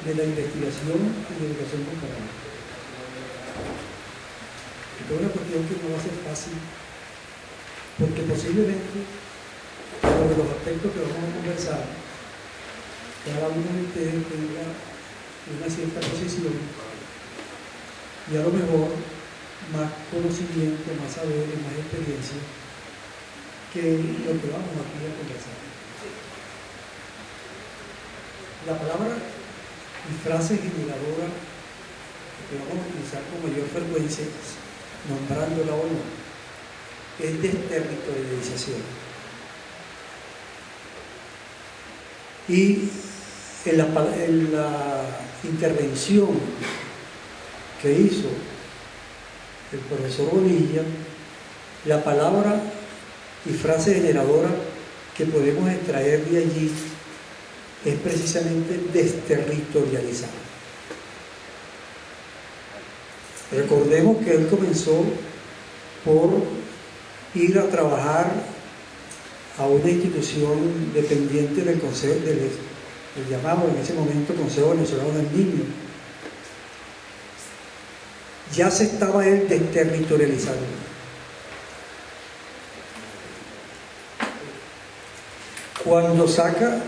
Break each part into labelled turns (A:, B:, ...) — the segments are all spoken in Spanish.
A: de la investigación y de educación comparada. Esta es una cuestión que no va a ser fácil, porque posiblemente, sobre los aspectos que vamos a conversar, cada uno de ustedes tenga una cierta posición y a lo mejor más conocimiento, más saber y más experiencia que lo que vamos aquí a conversar. La palabra y frase generadora que vamos a utilizar con mayor frecuencia, nombrándola o no, es desterritorialización. Y en la intervención que hizo el profesor Bonilla, la palabra y frase generadora que podemos extraer de allí es precisamente desterritorializar. Recordemos que él comenzó por ir a trabajar a una institución dependiente del Consejo, del llamado en ese momento Consejo Venezolano del Niño. Ya se estaba él desterritorializando. Cuando saca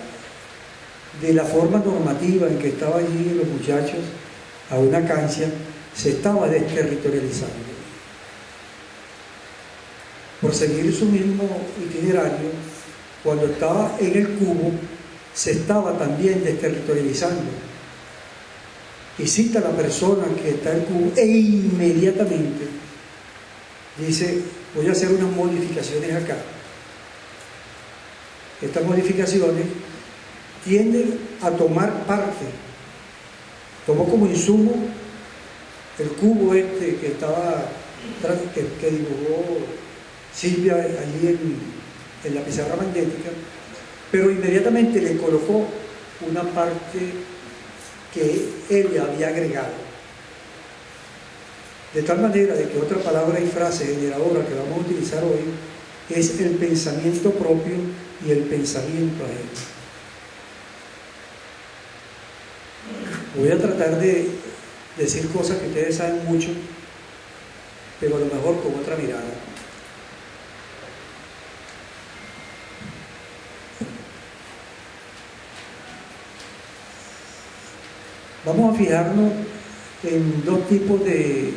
A: de la forma normativa en que estaba allí los muchachos a una cancha, se estaba desterritorializando. Por seguir su mismo itinerario, cuando estaba en el cubo, se estaba también desterritorializando. Y cita a la persona que está en el cubo e inmediatamente dice: voy a hacer unas modificaciones acá. Estas modificaciones tienden a tomar parte. Tomó como insumo el cubo que estaba, que dibujó Silvia allí en la pizarra magnética, pero inmediatamente le colocó una parte que ella había agregado. De tal manera de que otra palabra y frase generadora que vamos a utilizar hoy es el pensamiento propio y el pensamiento ajeno. Voy a tratar de decir cosas que ustedes saben mucho, pero a lo mejor con otra mirada. Vamos a fijarnos en dos tipos de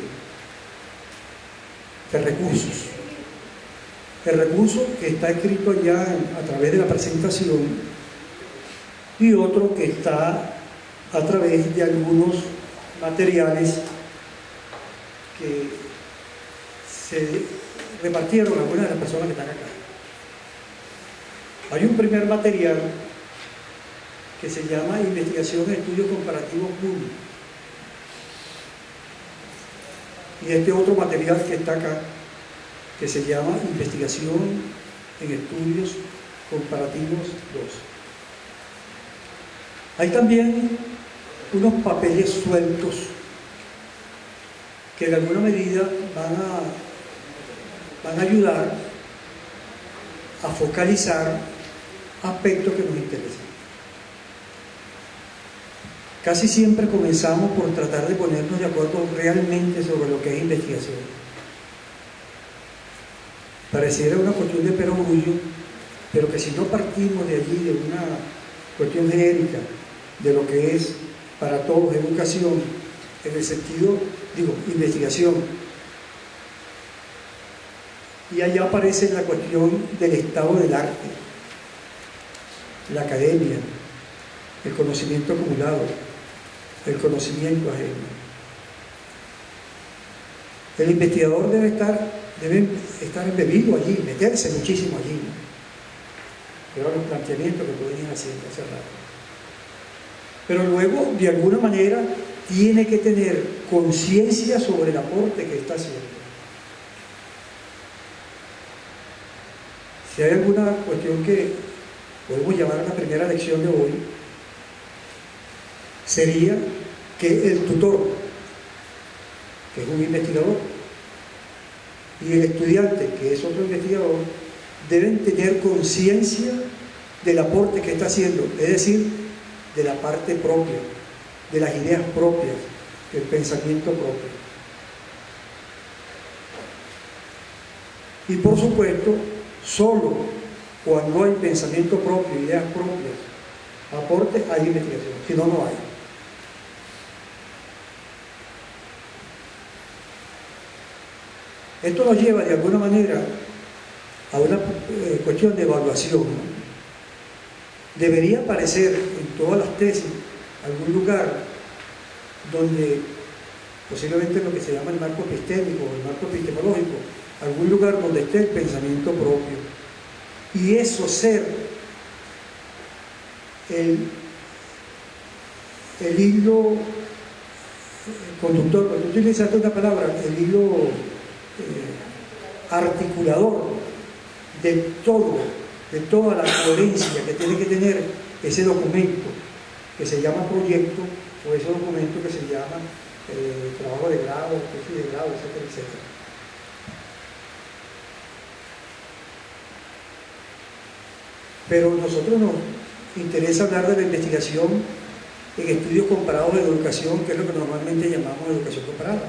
A: recursos. El recurso que está escrito ya a través de la presentación y otro que está a través de algunos materiales que se repartieron a algunas de las personas que están acá. Hay un primer material que se llama Investigación en Estudios Comparativos Públicos. Y este otro material que está acá, que se llama Investigación en Estudios Comparativos 2. Hay también unos papeles sueltos que de alguna medida van a ayudar a focalizar aspectos que nos interesan. Casi siempre comenzamos por tratar de ponernos de acuerdo realmente sobre lo que es investigación. Pareciera una cuestión de perogrullo, pero que si no partimos de allí, de una cuestión genérica, de lo que es para todos educación, en el sentido, investigación, y allá aparece la cuestión del estado del arte, la academia, el conocimiento acumulado, el conocimiento ajeno. El investigador debe estar embebido allí, meterse muchísimo allí, ¿no? Pero los planteamientos que tú venías haciendo hace rato. Pero luego, de alguna manera, tiene que tener conciencia sobre el aporte que está haciendo. Si hay alguna cuestión que podemos llamar a la primera lección de hoy, sería que el tutor, que es un investigador, y el estudiante, que es otro investigador, deben tener conciencia del aporte que está haciendo, es decir, de la parte propia, de las ideas propias, del pensamiento propio. Y por supuesto, solo cuando hay pensamiento propio, ideas propias, aporte, hay investigación, si no, no hay. Esto nos lleva de alguna manera a una cuestión de evaluación, ¿no? Debería aparecer en todas las tesis algún lugar donde, posiblemente lo que se llama el marco epistémico o el marco epistemológico, algún lugar donde esté el pensamiento propio, y eso ser el hilo conductor, cuando utilizaste una palabra, el hilo articulador de todo, de toda la coherencia que tiene que tener ese documento que se llama proyecto, o ese documento que se llama trabajo de grado, tesis de grado, etcétera, etcétera. Pero a nosotros nos interesa hablar de la investigación en estudios comparados de educación, que es lo que normalmente llamamos educación comparada.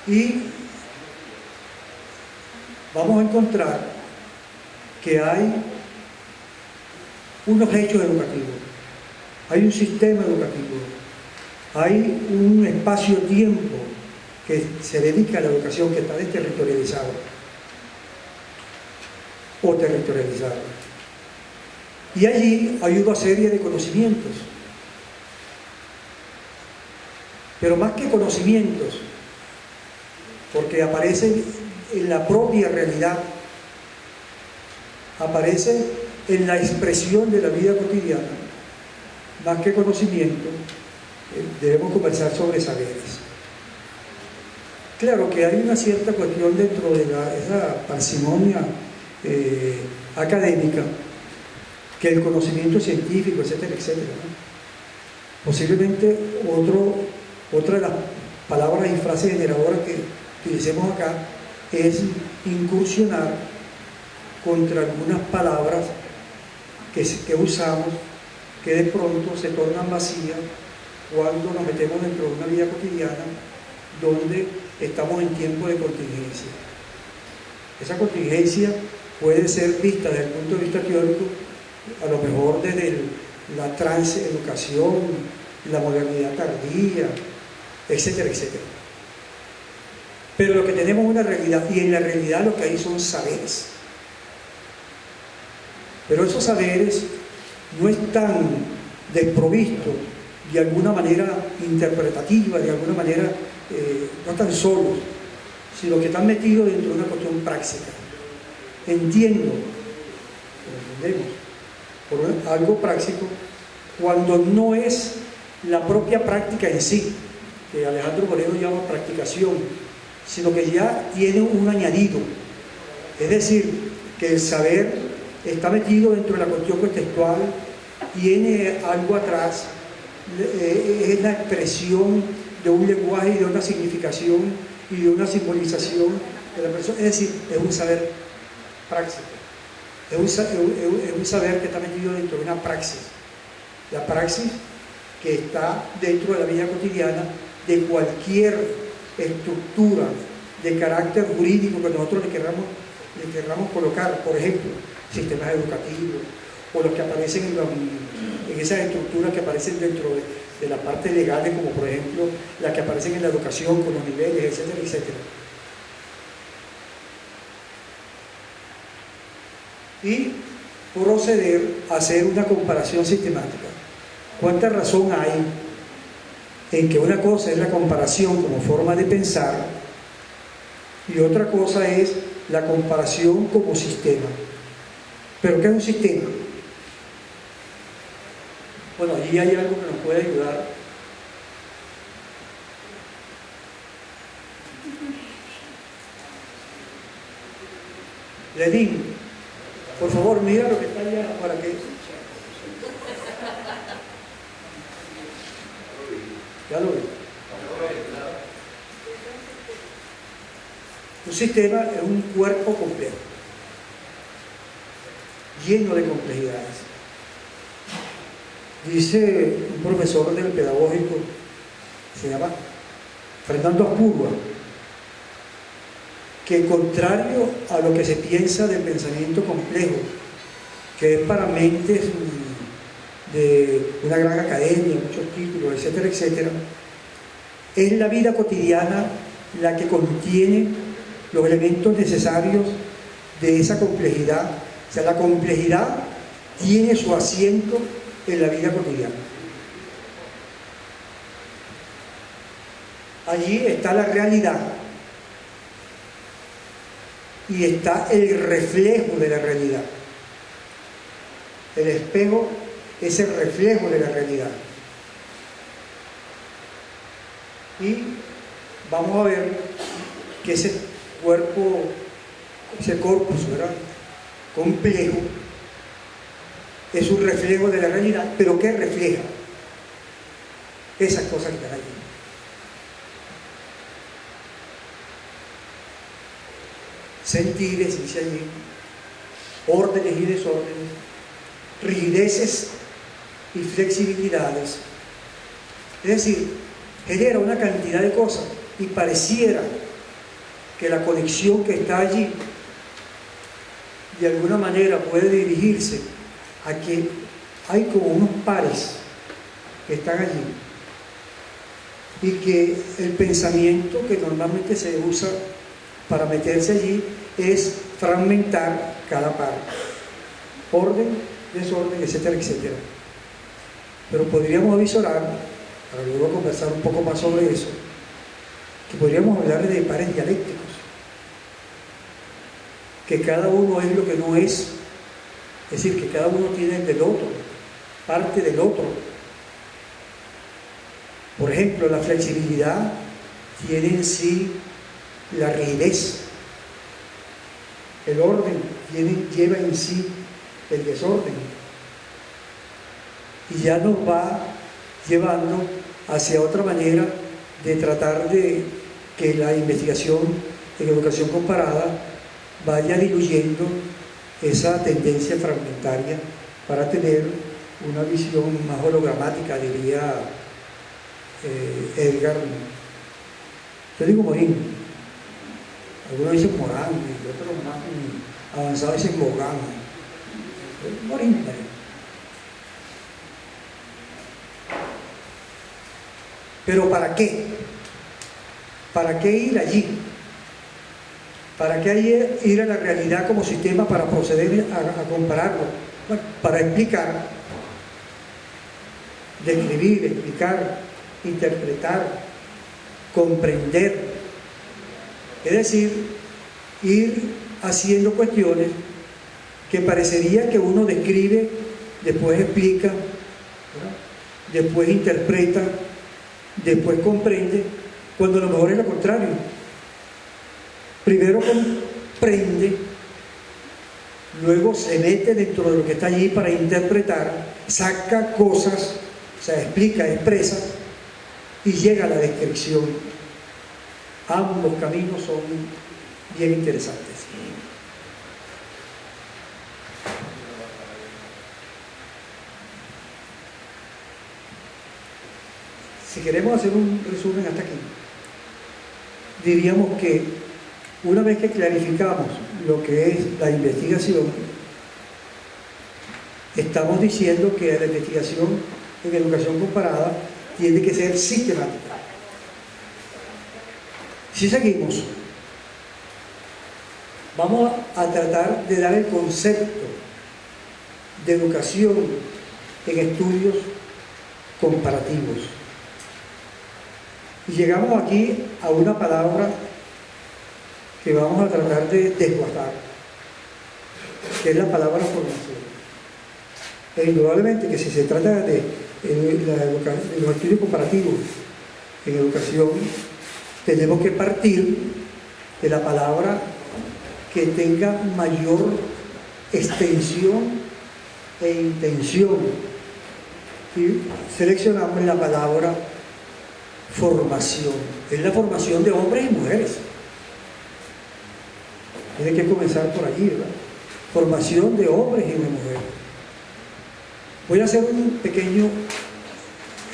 A: Y vamos a encontrar que hay unos hechos educativos, hay un sistema educativo, hay un espacio-tiempo que se dedica a la educación que está desterritorializado o territorializado. Y allí hay una serie de conocimientos. Pero más que conocimientos, porque aparecen en la propia realidad, aparecen en la expresión de la vida cotidiana, más que conocimiento, debemos conversar sobre saberes. Claro que hay una cierta cuestión dentro de esa parsimonia académica, que el conocimiento científico, etcétera, etcétera, ¿no? Posiblemente otra de las palabras y frases generadoras que utilicemos acá es incursionar contra algunas palabras que usamos, que de pronto se tornan vacías cuando nos metemos dentro de una vida cotidiana donde estamos en tiempo de contingencia. Esa contingencia puede ser vista desde el punto de vista teórico, a lo mejor desde la transeducación, la modernidad tardía, etcétera, etcétera. Pero lo que tenemos es una realidad, y en la realidad lo que hay son saberes. Pero esos saberes no están desprovistos de alguna manera interpretativa, de alguna manera no están solos, sino que están metidos dentro de una cuestión práctica. Entiendo, lo entendemos, por algo práctico, cuando no es la propia práctica en sí, que Alejandro Moreno llama practicación, sino que ya tiene un añadido, es decir, que el saber está metido dentro de la cuestión contextual, tiene algo atrás, es la expresión de un lenguaje y de una significación y de una simbolización de la persona, es decir, es un saber práctico, es un saber que está metido dentro de una praxis, la praxis que está dentro de la vida cotidiana de cualquier estructura de carácter jurídico que nosotros le querramos colocar, por ejemplo, sistemas educativos, o los que aparecen en esas estructuras que aparecen dentro de la parte legal, como por ejemplo las que aparecen en la educación con los niveles, etcétera, etcétera. Y proceder a hacer una comparación sistemática. ¿Cuánta razón hay en que una cosa es la comparación como forma de pensar y otra cosa es la comparación como sistema? ¿Pero qué es un sistema? Bueno, allí hay algo que nos puede ayudar. Lenin, por favor, mira lo que está allá para que... Ya lo vi. Un sistema es un cuerpo complejo, lleno de complejidades. Dice un profesor del pedagógico, se llama Fernando Apurua, que contrario a lo que se piensa del pensamiento complejo, que es para mentes de una gran academia, muchos títulos, etcétera, etcétera, es la vida cotidiana la que contiene los elementos necesarios de esa complejidad. O sea, la complejidad tiene su asiento en la vida cotidiana. Allí está la realidad y está el reflejo de la realidad. El espejo es el reflejo de la realidad. Y vamos a ver que ese cuerpo, ese corpus, ¿verdad?, complejo, es un reflejo de la realidad, pero ¿qué refleja? Esas cosas que están allí. Sentires, dice allí, órdenes y desórdenes, rigideces y flexibilidades. Es decir, genera una cantidad de cosas y pareciera que la conexión que está allí de alguna manera puede dirigirse a que hay como unos pares que están allí y que el pensamiento que normalmente se usa para meterse allí es fragmentar cada par, orden, desorden, etcétera, etcétera. Pero podríamos avisorar, para luego conversar un poco más sobre eso, que podríamos hablar de pares dialécticos, que cada uno es lo que no es decir, que cada uno tiene del otro, parte del otro. Por ejemplo, la flexibilidad tiene en sí la rigidez, el orden lleva en sí el desorden, y ya nos va llevando hacia otra manera de tratar de que la investigación en educación comparada vaya diluyendo esa tendencia fragmentaria para tener una visión más hologramática, diría Edgar. Yo digo Morin, algunos dicen Morán, y otros más avanzados dicen Gauguin. Morin. Pero ¿para qué? ¿Para qué ir allí? ¿Para qué ir a la realidad como sistema para proceder a compararlo? Bueno, para explicar, describir, explicar, interpretar, comprender. Es decir, ir haciendo cuestiones que parecería que uno describe, después explica, ¿verdad?, después interpreta, después comprende, cuando a lo mejor es lo contrario. Primero comprende, luego se mete dentro de lo que está allí para interpretar, saca cosas, o sea, explica, expresa, y llega a la descripción. Ambos caminos son bien interesantes. Si queremos hacer un resumen hasta aquí, diríamos que una vez que clarificamos lo que es la investigación, estamos diciendo que la investigación en educación comparada tiene que ser sistemática. Si seguimos, vamos a tratar de dar el concepto de educación en estudios comparativos. Y llegamos aquí a una palabra que vamos a tratar de desguazar, que es la palabra formación. E indudablemente que si se trata de los estudios comparativos en educación, tenemos que partir de la palabra que tenga mayor extensión e intención, y seleccionamos la palabra formación. Es la formación de hombres y mujeres. Tiene que comenzar por allí, ¿verdad? Formación de hombres y de mujeres. Voy a hacer un pequeño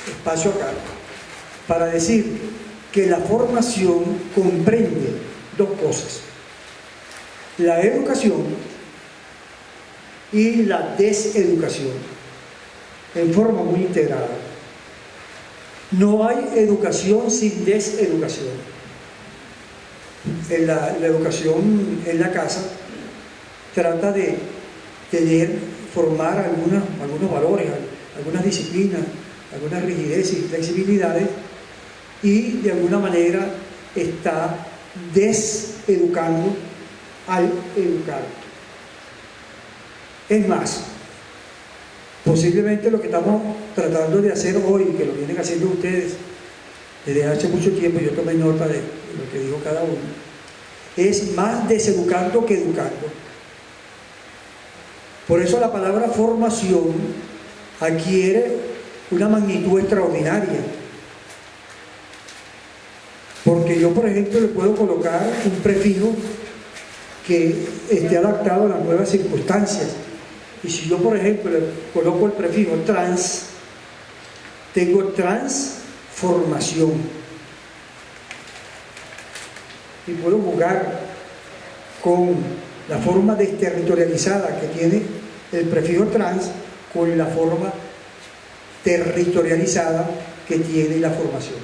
A: espacio acá para decir que la formación comprende dos cosas: la educación y la deseducación, en forma muy integrada. No hay educación sin deseducación. La educación en la casa trata de tener, formar algunos valores, algunas disciplinas, algunas rigideces y flexibilidades, y de alguna manera está deseducando al educar. Es más, posiblemente lo que estamos tratando de hacer hoy, que lo vienen haciendo ustedes desde hace mucho tiempo, yo tomé nota de lo que dijo cada uno, es más deseducando que educando. Por eso la palabra formación adquiere una magnitud extraordinaria. Porque yo, por ejemplo, le puedo colocar un prefijo que esté adaptado a las nuevas circunstancias. Y si yo, por ejemplo, le coloco el prefijo trans, tengo transformación. Y puedo jugar con la forma desterritorializada que tiene el prefijo trans con la forma territorializada que tiene la formación.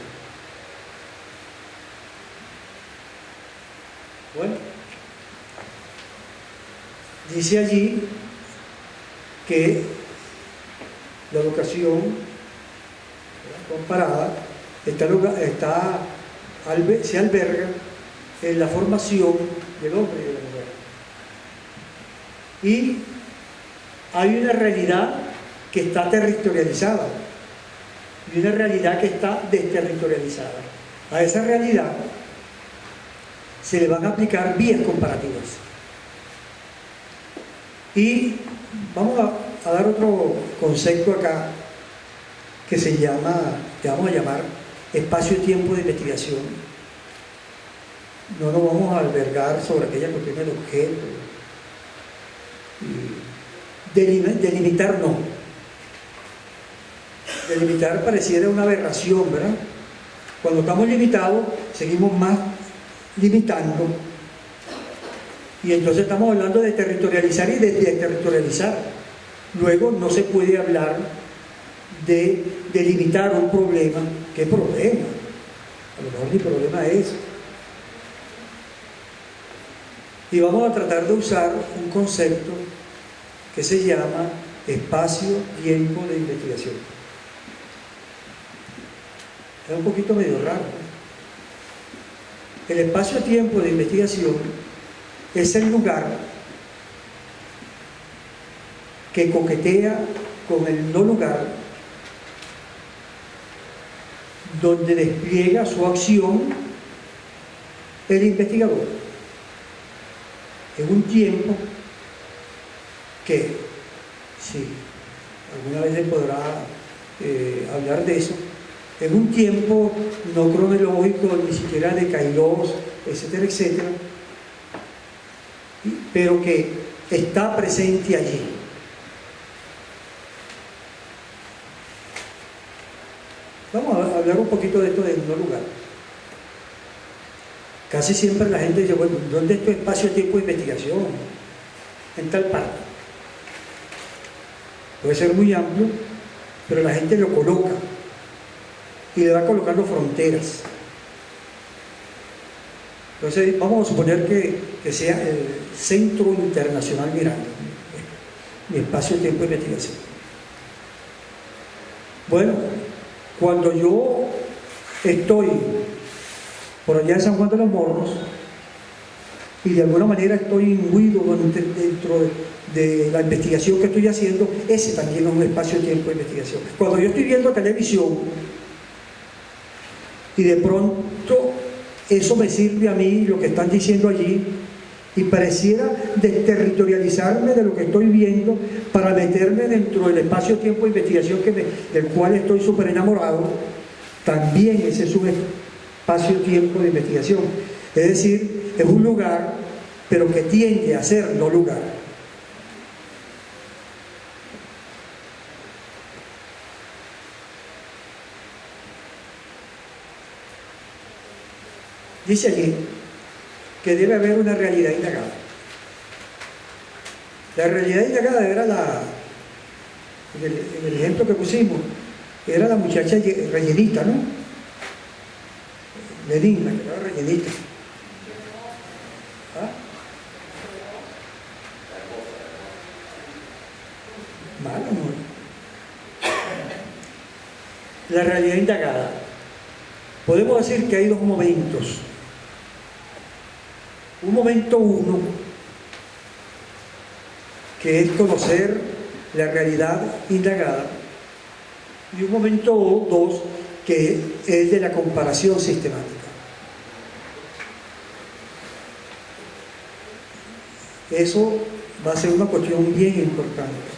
A: Bueno, dice allí que la educación comparada se alberga en la formación del hombre y de la mujer. Y hay una realidad que está territorializada y una realidad que está desterritorializada. A esa realidad se le van a aplicar vías comparativas. Y vamos a dar otro concepto acá que vamos a llamar espacio-tiempo de investigación. No nos vamos a albergar sobre aquella cuestión del objeto. Delimitar no. Delimitar pareciera una aberración, ¿verdad? Cuando estamos limitados, seguimos más limitando. Y entonces estamos hablando de territorializar y de desterritorializar. Luego no se puede hablar de delimitar un problema. ¿Qué problema? A lo mejor mi problema es. Y vamos a tratar de usar un concepto que se llama espacio-tiempo de investigación. Es un poquito medio raro, ¿no? El espacio-tiempo de investigación es el lugar que coquetea con el no lugar, donde despliega su acción el investigador en un tiempo que, sí, alguna vez se podrá hablar de eso, en un tiempo no cronológico, ni siquiera de Kairos, etcétera, etcétera, pero que está presente allí. Vamos a hablar un poquito de esto de no lugar. Casi siempre la gente dice, bueno, ¿dónde es tu espacio-tiempo de investigación? En tal parte. Puede ser muy amplio, pero la gente lo coloca y le va colocando fronteras. Entonces vamos a suponer que sea el Centro Internacional Miranda, mi espacio-tiempo de investigación. Bueno, cuando yo estoy por allá en San Juan de los Morros y de alguna manera estoy imbuido dentro de la investigación que estoy haciendo, ese también es un espacio-tiempo de investigación. Cuando yo estoy viendo televisión y de pronto eso me sirve a mí, lo que están diciendo allí, y pareciera desterritorializarme de lo que estoy viendo para meterme dentro del espacio-tiempo de investigación del cual estoy súper enamorado, también ese es un espacio-tiempo de investigación. Es decir, es un lugar, pero que tiende a ser no lugar. Dice allí que debe haber una realidad indagada. La realidad indagada era en el ejemplo que pusimos, era la muchacha rellenita, ¿no? Benigna, que era rellenita. ¿Ah? Mala, amor. La realidad indagada. Podemos decir que hay dos momentos. Un momento uno, que es conocer la realidad indagada, y un momento dos, que es de la comparación sistemática. Eso va a ser una cuestión bien importante.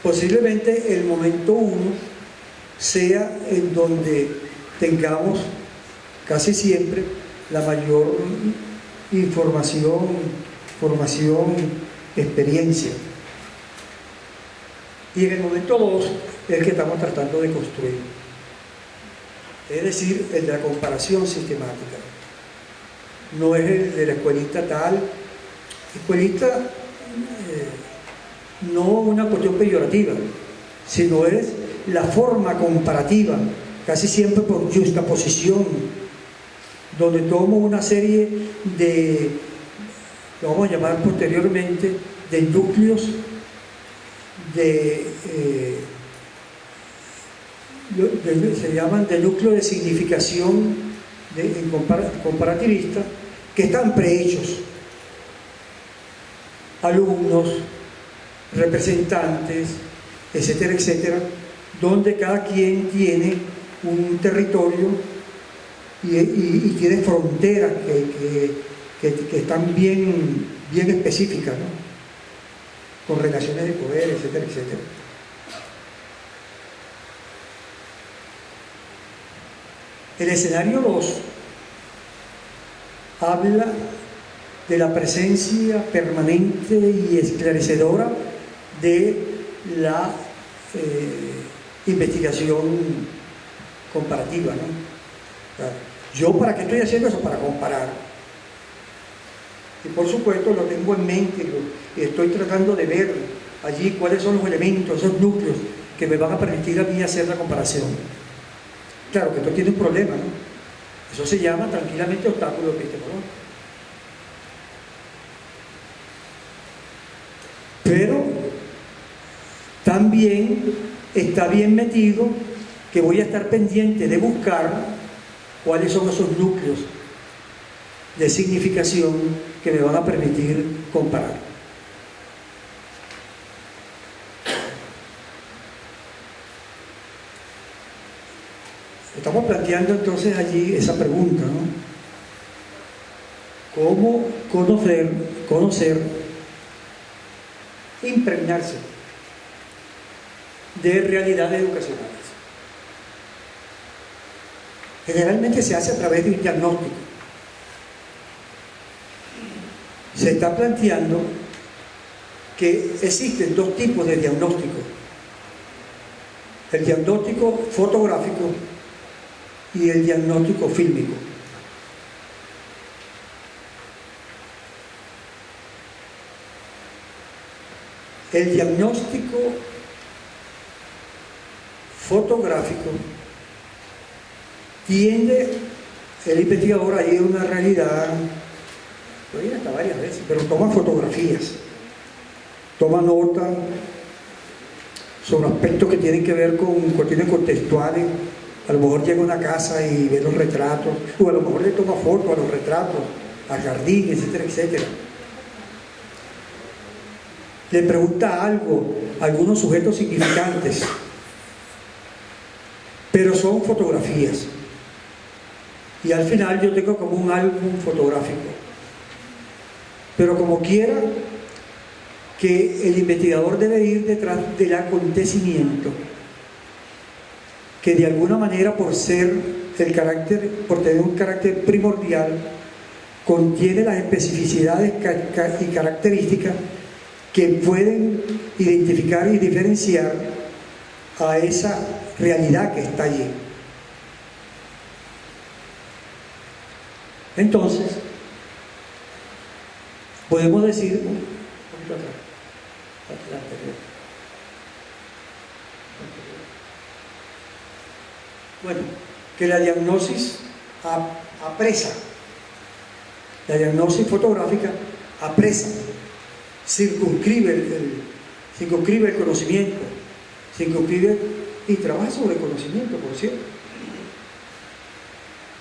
A: Posiblemente el momento uno sea en donde tengamos casi siempre la mayor información, formación, experiencia. Y en el momento 2 es el que estamos tratando de construir. Es decir, el de la comparación sistemática. No es el de la escuelita tal. Escuelita no una cuestión peyorativa, sino es la forma comparativa, casi siempre por juxtaposición, donde tomo una serie de, lo vamos a llamar posteriormente, de núcleos se llaman de núcleo de significación comparativista, que están prehechos. Alumnos, representantes, etcétera, etcétera, donde cada quien tiene un territorio y tiene fronteras que están bien específicas, ¿no? Con relaciones de poder, etcétera, etcétera. El escenario 2 habla de la presencia permanente y esclarecedora de la investigación comparativa, ¿no? O sea, ¿yo para qué estoy haciendo eso? Para comparar. Y por supuesto lo tengo en mente y estoy tratando de ver allí cuáles son los elementos, esos núcleos que me van a permitir a mí hacer la comparación. Claro que esto tiene un problema, ¿no? Eso se llama tranquilamente obstáculo epistemológico. Pero también está bien metido que voy a estar pendiente de buscar cuáles son esos núcleos de significación que me van a permitir comparar. Estamos planteando entonces allí esa pregunta, ¿no? ¿Cómo conocer, impregnarse de realidades educacionales? Generalmente se hace a través de un diagnóstico. Se está planteando que existen dos tipos de diagnóstico: el diagnóstico fotográfico y el diagnóstico fílmico. El diagnóstico fotográfico tiende el investigador a ir a una realidad, puede ir hasta varias veces, pero toma fotografías, toma nota sobre aspectos que tienen que ver con cuestiones contextuales. A lo mejor llega a una casa y ve los retratos, o a lo mejor le toma fotos a los retratos, al jardín, etcétera, etcétera. Le pregunta algo a algunos sujetos significantes, pero son fotografías. Y al final yo tengo como un álbum fotográfico. Pero como quiera, que el investigador debe ir detrás del acontecimiento, que de alguna manera, por tener un carácter primordial, contiene las especificidades y características que pueden identificar y diferenciar a esa realidad que está allí. Entonces, podemos decir, un poquito atrás, la anterior. Bueno, que la diagnosis apresa, la diagnosis fotográfica apresa, circunscribe el conocimiento, circunscribe y trabaja sobre el conocimiento, por cierto.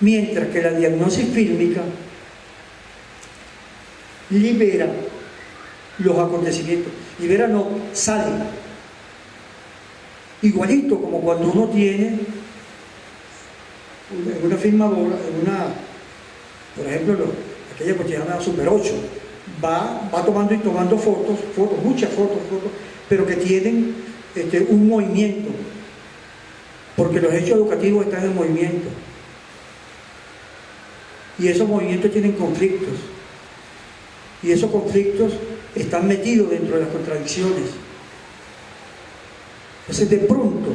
A: Mientras que la diagnosis fílmica libera los acontecimientos, libera no, sale. Igualito como cuando uno tiene en una filmadora, por ejemplo, aquella que se llama Super 8, va tomando y tomando fotos, muchas fotos, pero que tienen un movimiento, porque los hechos educativos están en movimiento. Y esos movimientos tienen conflictos. Y esos conflictos están metidos dentro de las contradicciones. Entonces, de pronto,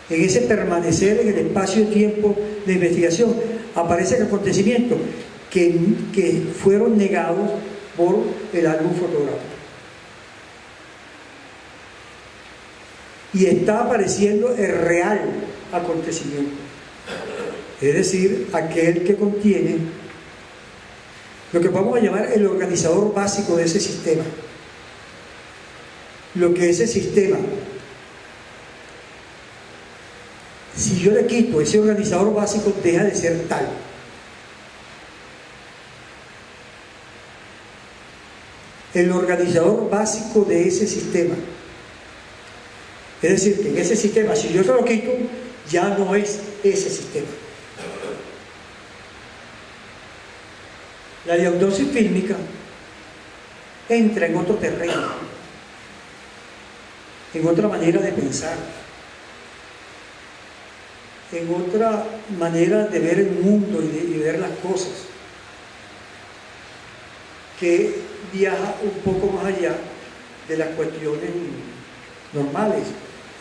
A: en ese permanecer en el espacio-tiempo de investigación, aparecen acontecimientos que fueron negados por el álbum fotográfico. Y está apareciendo el real acontecimiento. Es decir, aquel que contiene lo que vamos a llamar el organizador básico de ese sistema. Lo que ese sistema, si yo le quito ese organizador básico, deja de ser tal. El organizador básico de ese sistema. Es decir, que en ese sistema, si yo se lo quito, ya no es ese sistema. La diagnosis fílmica entra en otro terreno, en otra manera de pensar, en otra manera de ver el mundo y de ver las cosas, que viaja un poco más allá de las cuestiones normales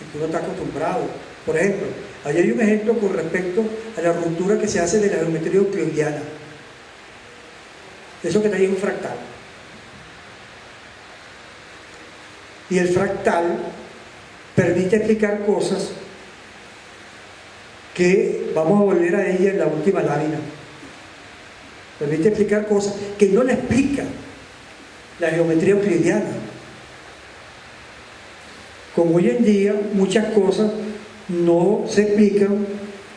A: en que uno está acostumbrado. Por ejemplo, ahí hay un ejemplo con respecto a la ruptura que se hace de la geometría euclidiana. Eso que está ahí es un fractal. Y el fractal permite explicar cosas que vamos a volver a ella en la última lámina. Permite explicar cosas que no le explica la geometría euclidiana. Como hoy en día muchas cosas no se explican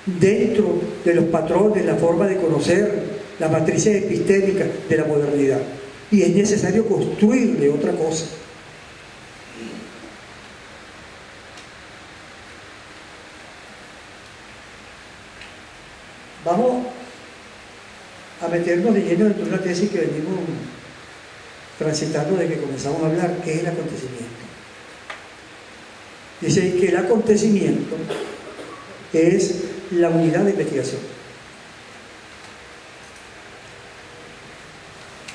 A: dentro de los patrones, la forma de conocer, las matrices epistémicas de la modernidad. Y es necesario construirle otra cosa. Vamos a meternos de lleno dentro de una tesis que venimos transitando desde que comenzamos a hablar, que es el acontecimiento. Dice que el acontecimiento es la unidad de investigación.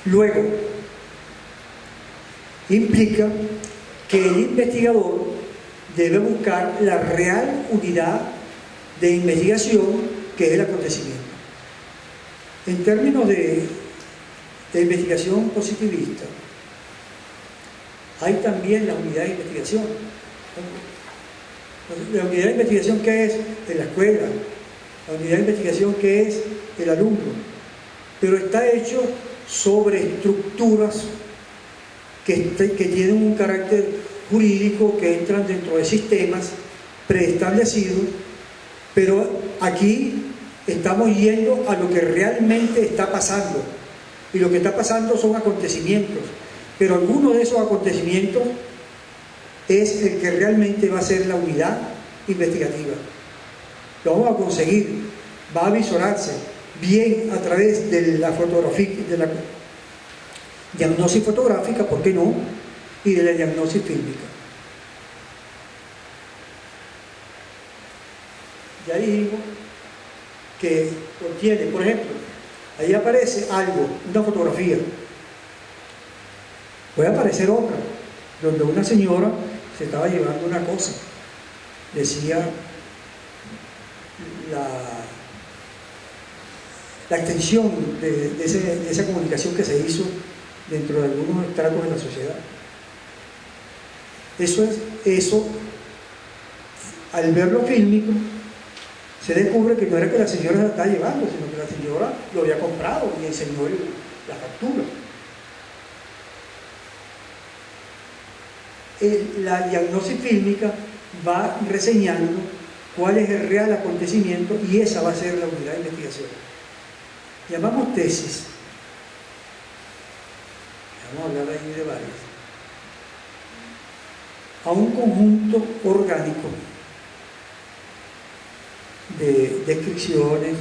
A: Luego, implica que el investigador debe buscar la real unidad de investigación que es el acontecimiento. En términos de investigación positivista, hay también la unidad de investigación. La unidad de investigación que es en la escuela, la unidad de investigación que es el alumno, pero está hecho sobre estructuras que tienen un carácter jurídico, que entran dentro de sistemas preestablecidos, pero aquí estamos yendo a lo que realmente está pasando, y lo que está pasando son acontecimientos, pero alguno de esos acontecimientos es el que realmente va a ser la unidad investigativa. Lo vamos a conseguir, va a visorarse bien a través de la fotografía, de la diagnosis fotográfica, ¿por qué no?, y de la diagnosis fílmica. Ya dijimos que contiene, por ejemplo, ahí aparece algo, una fotografía. Puede aparecer otra, donde una señora se estaba llevando una cosa. Decía la extensión de esa comunicación que se hizo dentro de algunos estratos de la sociedad. Eso, al verlo fílmico, se descubre que no era que la señora la estaba llevando, sino que la señora lo había comprado y enseñó la factura. La diagnosis fílmica va reseñando cuál es el real acontecimiento y esa va a ser la unidad de investigación. Llamamos tesis. Vamos a hablar ahí de varias. A un conjunto orgánico de descripciones,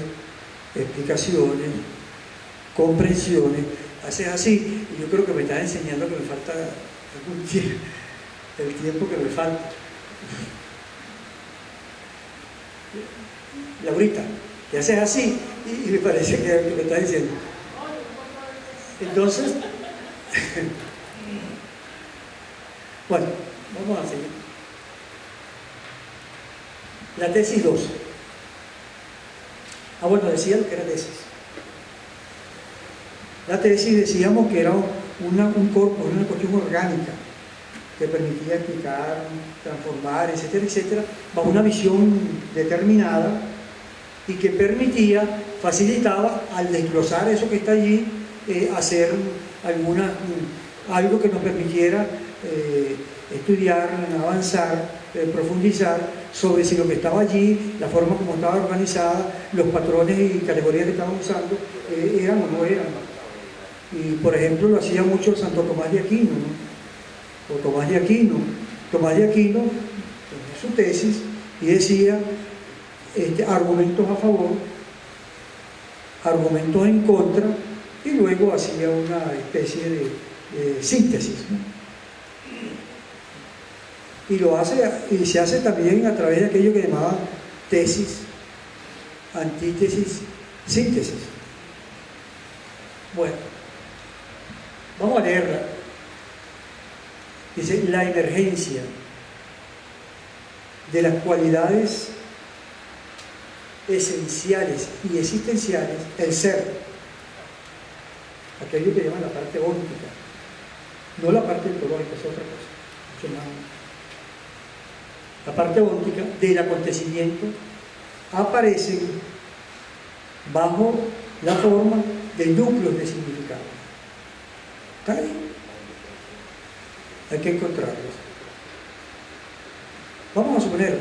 A: explicaciones, comprensiones. Haces así, y yo creo que me estás enseñando que me falta el tiempo que me falta. Laurita, que haces así, y me parece que me estás diciendo. Entonces, bueno, vamos a seguir. La tesis 2. Bueno, decía lo que era tesis. La tesis decíamos que era un corpus, una cuestión orgánica que permitía explicar, transformar, etcétera, etcétera, bajo una visión determinada y que permitía, facilitaba al desglosar eso que está allí, hacer algo que nos permitiera estudiar, avanzar, profundizar sobre si lo que estaba allí, la forma como estaba organizada, los patrones y categorías que estaban usando, eran o no eran. Y por ejemplo lo hacía mucho Santo Tomás de Aquino, ¿no? O Tomás de Aquino. Tomás de Aquino tenía su tesis y decía argumentos a favor, argumentos en contra, y luego hacía una especie de síntesis, ¿no? Y se hace también a través de aquello que llamaba tesis, antítesis, síntesis. Bueno, vamos a leerla. Dice: la emergencia de las cualidades esenciales y existenciales, el ser, aquello que llaman la parte óntica, no la parte ontológica, es otra cosa, mucho más. La parte óntica del acontecimiento aparecen bajo la forma de núcleos de significado. ¿Está ahí? Hay que encontrarlos. Vamos a suponer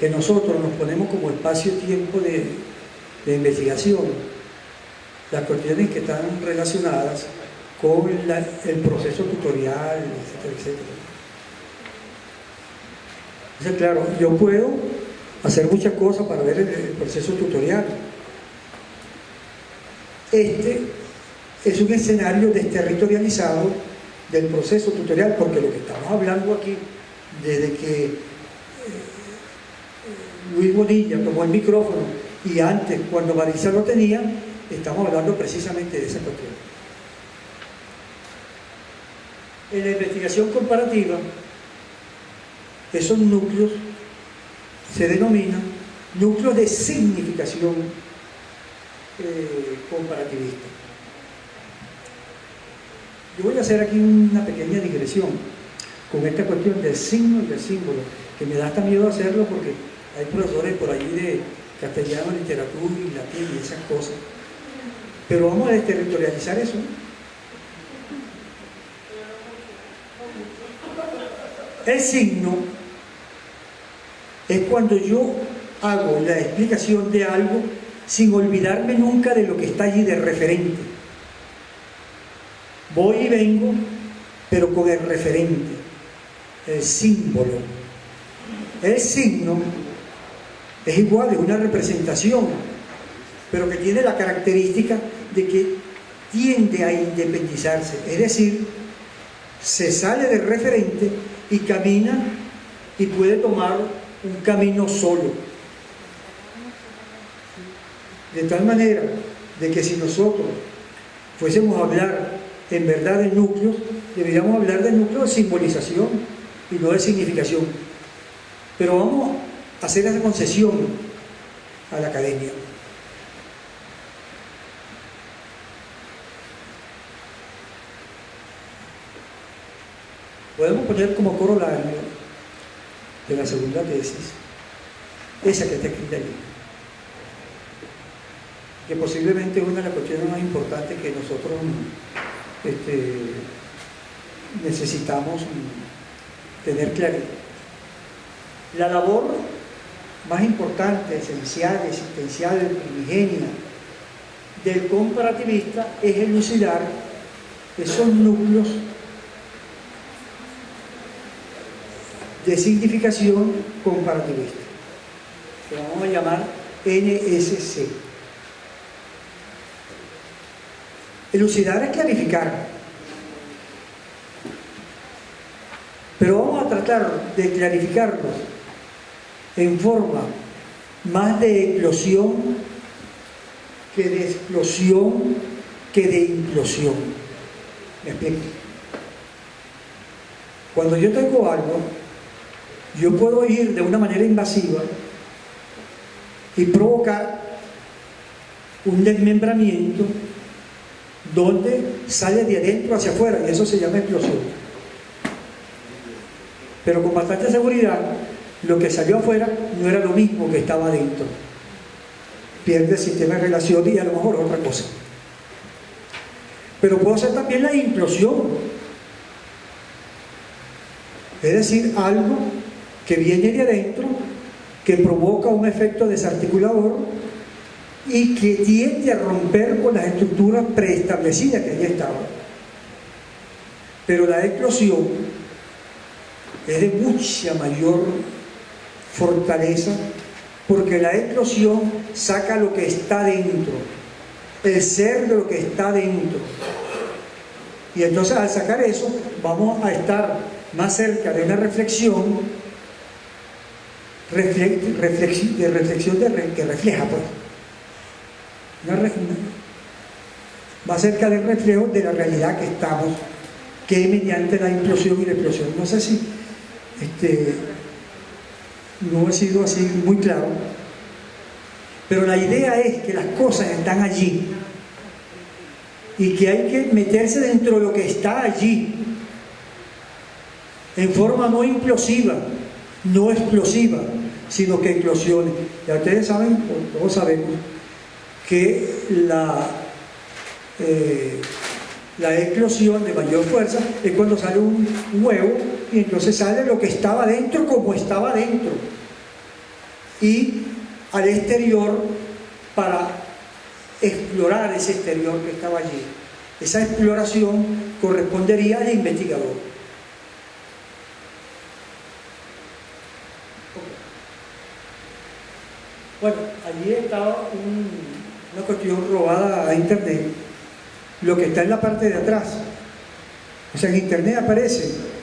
A: que nosotros nos ponemos como espacio-tiempo de investigación las cuestiones que están relacionadas con el proceso tutorial, etcétera, etcétera. Entonces, claro, yo puedo hacer muchas cosas para ver el proceso tutorial. Este es un escenario desterritorializado del proceso tutorial, porque lo que estamos hablando aquí, desde que Luis Bonilla tomó el micrófono y antes, cuando Marisa lo tenía, estamos hablando precisamente de esa cuestión. En la investigación comparativa, esos núcleos se denominan núcleos de significación comparativista. Yo voy a hacer aquí una pequeña digresión con esta cuestión del signo y del símbolo, que me da hasta miedo hacerlo porque hay profesores por allí de castellano, literatura y latín y esas cosas. Pero vamos a desterritorializar eso. El signo es cuando yo hago la explicación de algo sin olvidarme nunca de lo que está allí de referente. Voy y vengo, pero con el referente, el símbolo. El signo es igual, es una representación, pero que tiene la característica de que tiende a independizarse, es decir, se sale del referente y camina y puede tomar un camino solo. De tal manera de que si nosotros fuésemos a hablar en verdad de núcleos, deberíamos hablar de núcleos de simbolización y no de significación. Pero vamos a hacer esa concesión a la academia. podemos poner como corolario de la segunda tesis esa que está escrita allí, que posiblemente es una de las cuestiones más importantes que nosotros necesitamos tener claridad. La labor más importante, esencial, existencial, primigenia del comparativista es elucidar esos núcleos de significación comparativista, que vamos a llamar NSC. Elucidar es clarificar, pero vamos a tratar de clarificarlos en forma más de eclosión que de explosión que de implosión. ¿Me explico? Cuando yo tengo algo, yo puedo ir de una manera invasiva y provocar un desmembramiento donde sale de adentro hacia afuera, y eso se llama explosión. Pero con bastante seguridad, lo que salió afuera no era lo mismo que estaba adentro. Pierde el sistema de relación y a lo mejor otra cosa. Pero puedo hacer también la implosión, es decir, algo que viene de adentro, que provoca un efecto desarticulador y que tiende a romper con las estructuras preestablecidas que allí estaban. Pero la explosión es de mucha mayor fortaleza, porque la explosión saca lo que está dentro, el ser de lo que está dentro. Y entonces al sacar eso vamos a estar más cerca de una reflexión que refleja, pues. Más cerca del reflejo de la realidad que estamos, que mediante la implosión y la explosión. No sé si no he sido así muy claro, pero la idea es que las cosas están allí y que hay que meterse dentro de lo que está allí en forma no implosiva, no explosiva, sino que eclosione. Ya ustedes saben, o todos sabemos, que la eclosión de mayor fuerza es cuando sale un huevo y entonces sale lo que estaba dentro como estaba dentro y al exterior para explorar ese exterior que estaba allí. Esa exploración correspondería al investigador. Bueno, allí estaba una cuestión robada a internet, lo que está en la parte de atrás. O sea, en internet aparecen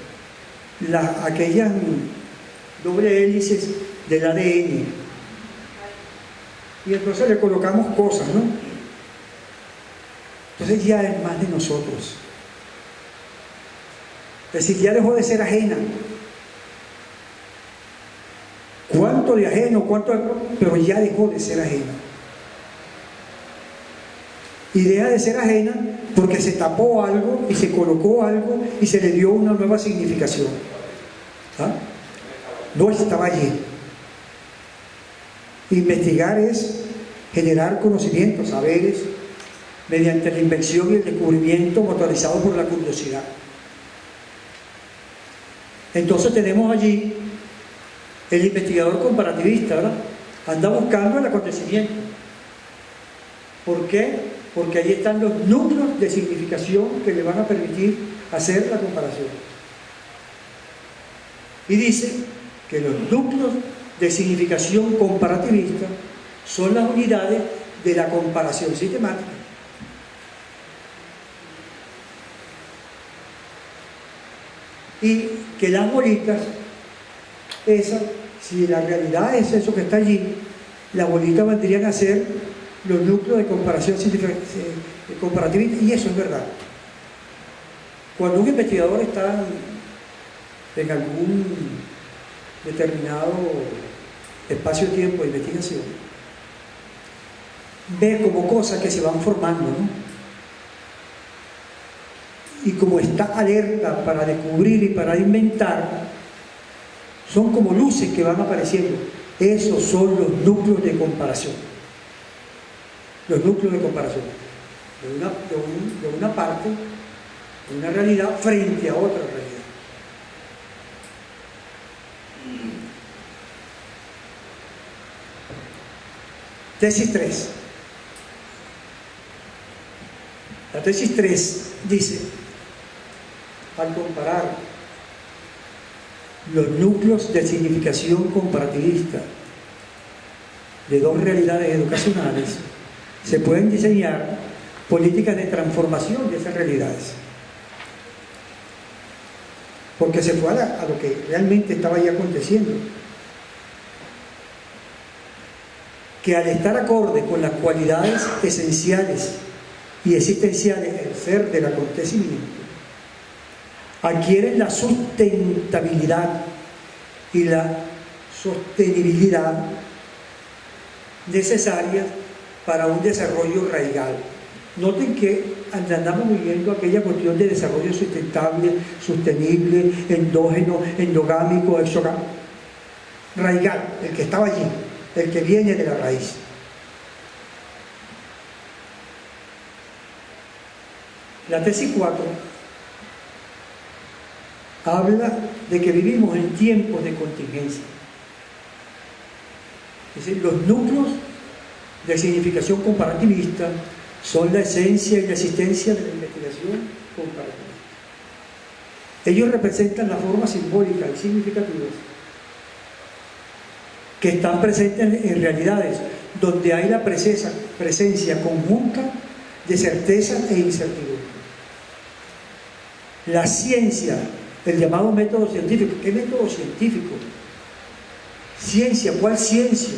A: aquellas doble hélices del ADN y entonces le colocamos cosas, ¿no? Entonces ya es más de nosotros, es decir, ya dejó de ser ajena. ¿Cuánto de ajeno? Pero ya dejó de ser ajena. Y deja de ser ajena porque se tapó algo y se colocó algo y se le dio una nueva significación. ¿Ah? No estaba allí. Investigar es generar conocimientos, saberes, mediante la invención y el descubrimiento motorizado por la curiosidad. Entonces tenemos allí el investigador comparativista, ¿verdad? Anda buscando el acontecimiento. ¿Por qué? Porque ahí están los núcleos de significación que le van a permitir hacer la comparación. Y dice que los núcleos de significación comparativista son las unidades de la comparación sistemática. Y que las bolitas, esas, si la realidad es eso que está allí, las bolitas vendrían a ser los núcleos de comparación comparativista, y eso es verdad. Cuando un investigador está en algún determinado espacio-tiempo de investigación, ve como cosas que se van formando, ¿no? y como está alerta para descubrir y para inventar, son como luces que van apareciendo. Esos son los núcleos de comparación. Los núcleos de comparación. De una parte, de una realidad frente a otra realidad. Tesis 3. La tesis 3 dice, al comparar los núcleos de significación comparativista de dos realidades educacionales, se pueden diseñar políticas de transformación de esas realidades. Porque se fue a lo que realmente estaba ya aconteciendo. Que al estar acorde con las cualidades esenciales y existenciales del ser del acontecimiento, adquieren la sustentabilidad y la sostenibilidad necesarias para un desarrollo radical. Noten que andamos viviendo aquella cuestión de desarrollo sustentable, sostenible, endógeno, endogámico, exogámico. Radical, el que estaba allí, el que viene de la raíz. La tesis 4 habla de que vivimos en tiempos de contingencia. Es decir, los núcleos de significación comparativista son la esencia y la existencia de la investigación comparativista. Ellos representan las formas simbólicas y significativas que están presentes en realidades donde hay la presencia conjunta de certeza e incertidumbre. La ciencia, el llamado método científico. ¿Qué método científico? Ciencia, ¿cuál ciencia?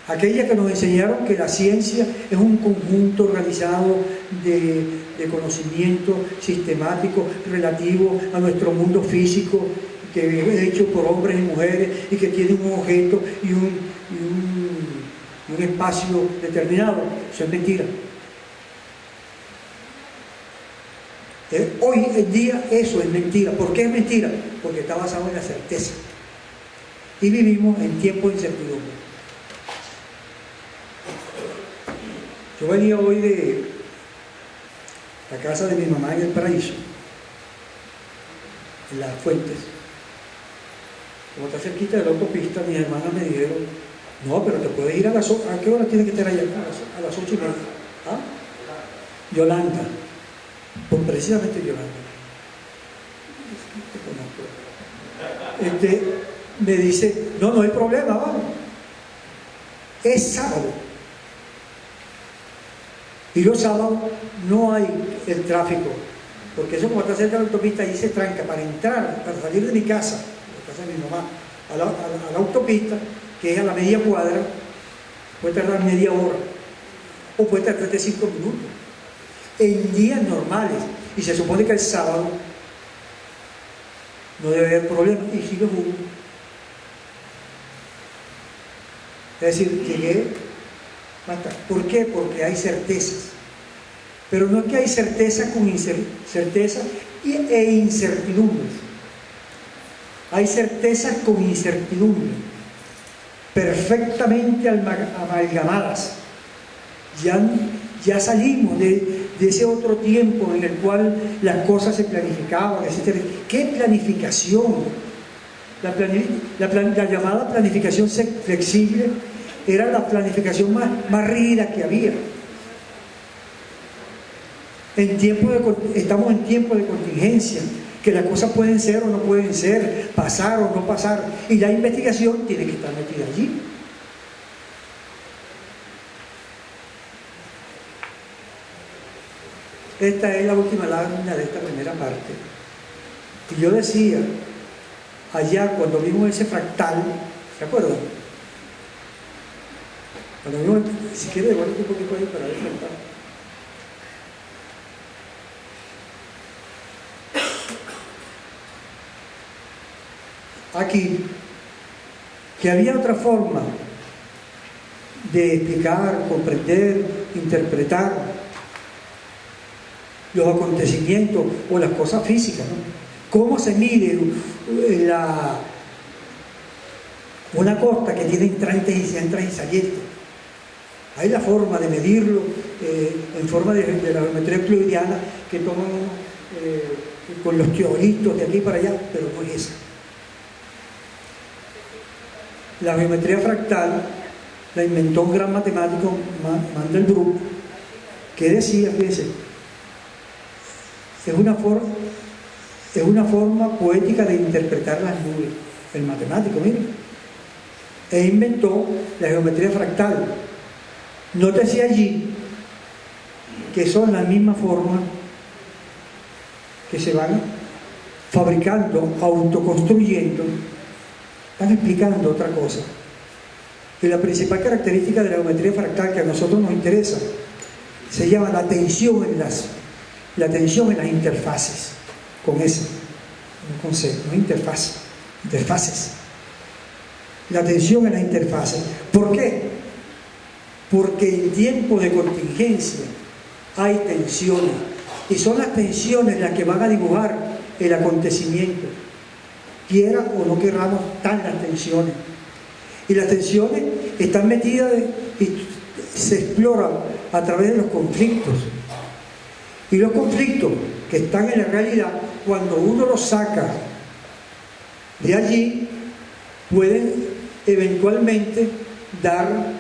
A: Aquella que nos enseñaron que la ciencia es un conjunto realizado de conocimiento sistemático relativo a nuestro mundo físico, que es hecho por hombres y mujeres y que tiene un objeto y un espacio determinado. Eso es mentira. Hoy en día eso es mentira. ¿Por qué es mentira? Porque está basado en la certeza. Y vivimos en tiempos de incertidumbre. Yo venía hoy de la casa de mi mamá en El Paraíso, en Las Fuentes. Como está cerquita de la autopista, mis hermanas me dijeron, no, pero te puedes ir a las 8. ¿A qué hora tienes que estar allá? A las 8:30. ¿Ah? Yolanda. Pues precisamente Yolanda. Me dice, no hay problema, vamos. Es sábado. Y los sábados no hay el tráfico, porque eso como está cerca de la autopista, ahí se tranca. Para entrar, para salir de mi casa, la casa de mi mamá, a la autopista, que es a la media cuadra, puede tardar media hora, o puede tardar 5 minutos, en días normales. Y se supone que el sábado no debe haber problema, y si lo hubo. Es decir, llegué hasta. ¿Por qué? Porque hay certezas. Pero no es que hay certeza con certeza e incertidumbres. Hay certezas con incertidumbre, perfectamente amalgamadas. Ya salimos de ese otro tiempo en el cual las cosas se planificaban, etc. ¿Qué planificación? La llamada planificación flexible era la planificación más rígida que había. Estamos en tiempo de contingencia, que las cosas pueden ser o no pueden ser, pasar o no pasar, y la investigación tiene que estar metida allí. Esta es la última lámina de esta primera parte. Y yo decía, allá cuando vimos ese fractal, ¿se acuerdan? Cuando vimos, si quiere devuelve un poquito ahí para ver el fractal. Aquí, que había otra forma de explicar, comprender, interpretar los acontecimientos o las cosas físicas, ¿no? ¿Cómo se mide una costa que tiene entrantes y salientes? Hay la forma de medirlo en forma de la geometría euclidiana que toman con los teoritos de aquí para allá, pero no es esa. La geometría fractal la inventó un gran matemático, Mandelbrot, que decía, fíjense, es una forma poética de interpretar las nubes. El matemático, miren, e inventó la geometría fractal. Nótese allí que son las mismas formas que se van fabricando, autoconstruyendo. Están explicando otra cosa. Y la principal característica de la geometría fractal que a nosotros nos interesa se llama la tensión en las interfaces, con ese un concepto, no interfaces. La tensión en las interfaces. ¿Por qué? Porque en tiempo de contingencia hay tensiones, y son las tensiones las que van a dibujar el acontecimiento. Quiera o no queramos, están las tensiones. Y las tensiones están metidas y se exploran a través de los conflictos. Y los conflictos que están en la realidad, cuando uno los saca de allí, pueden eventualmente dar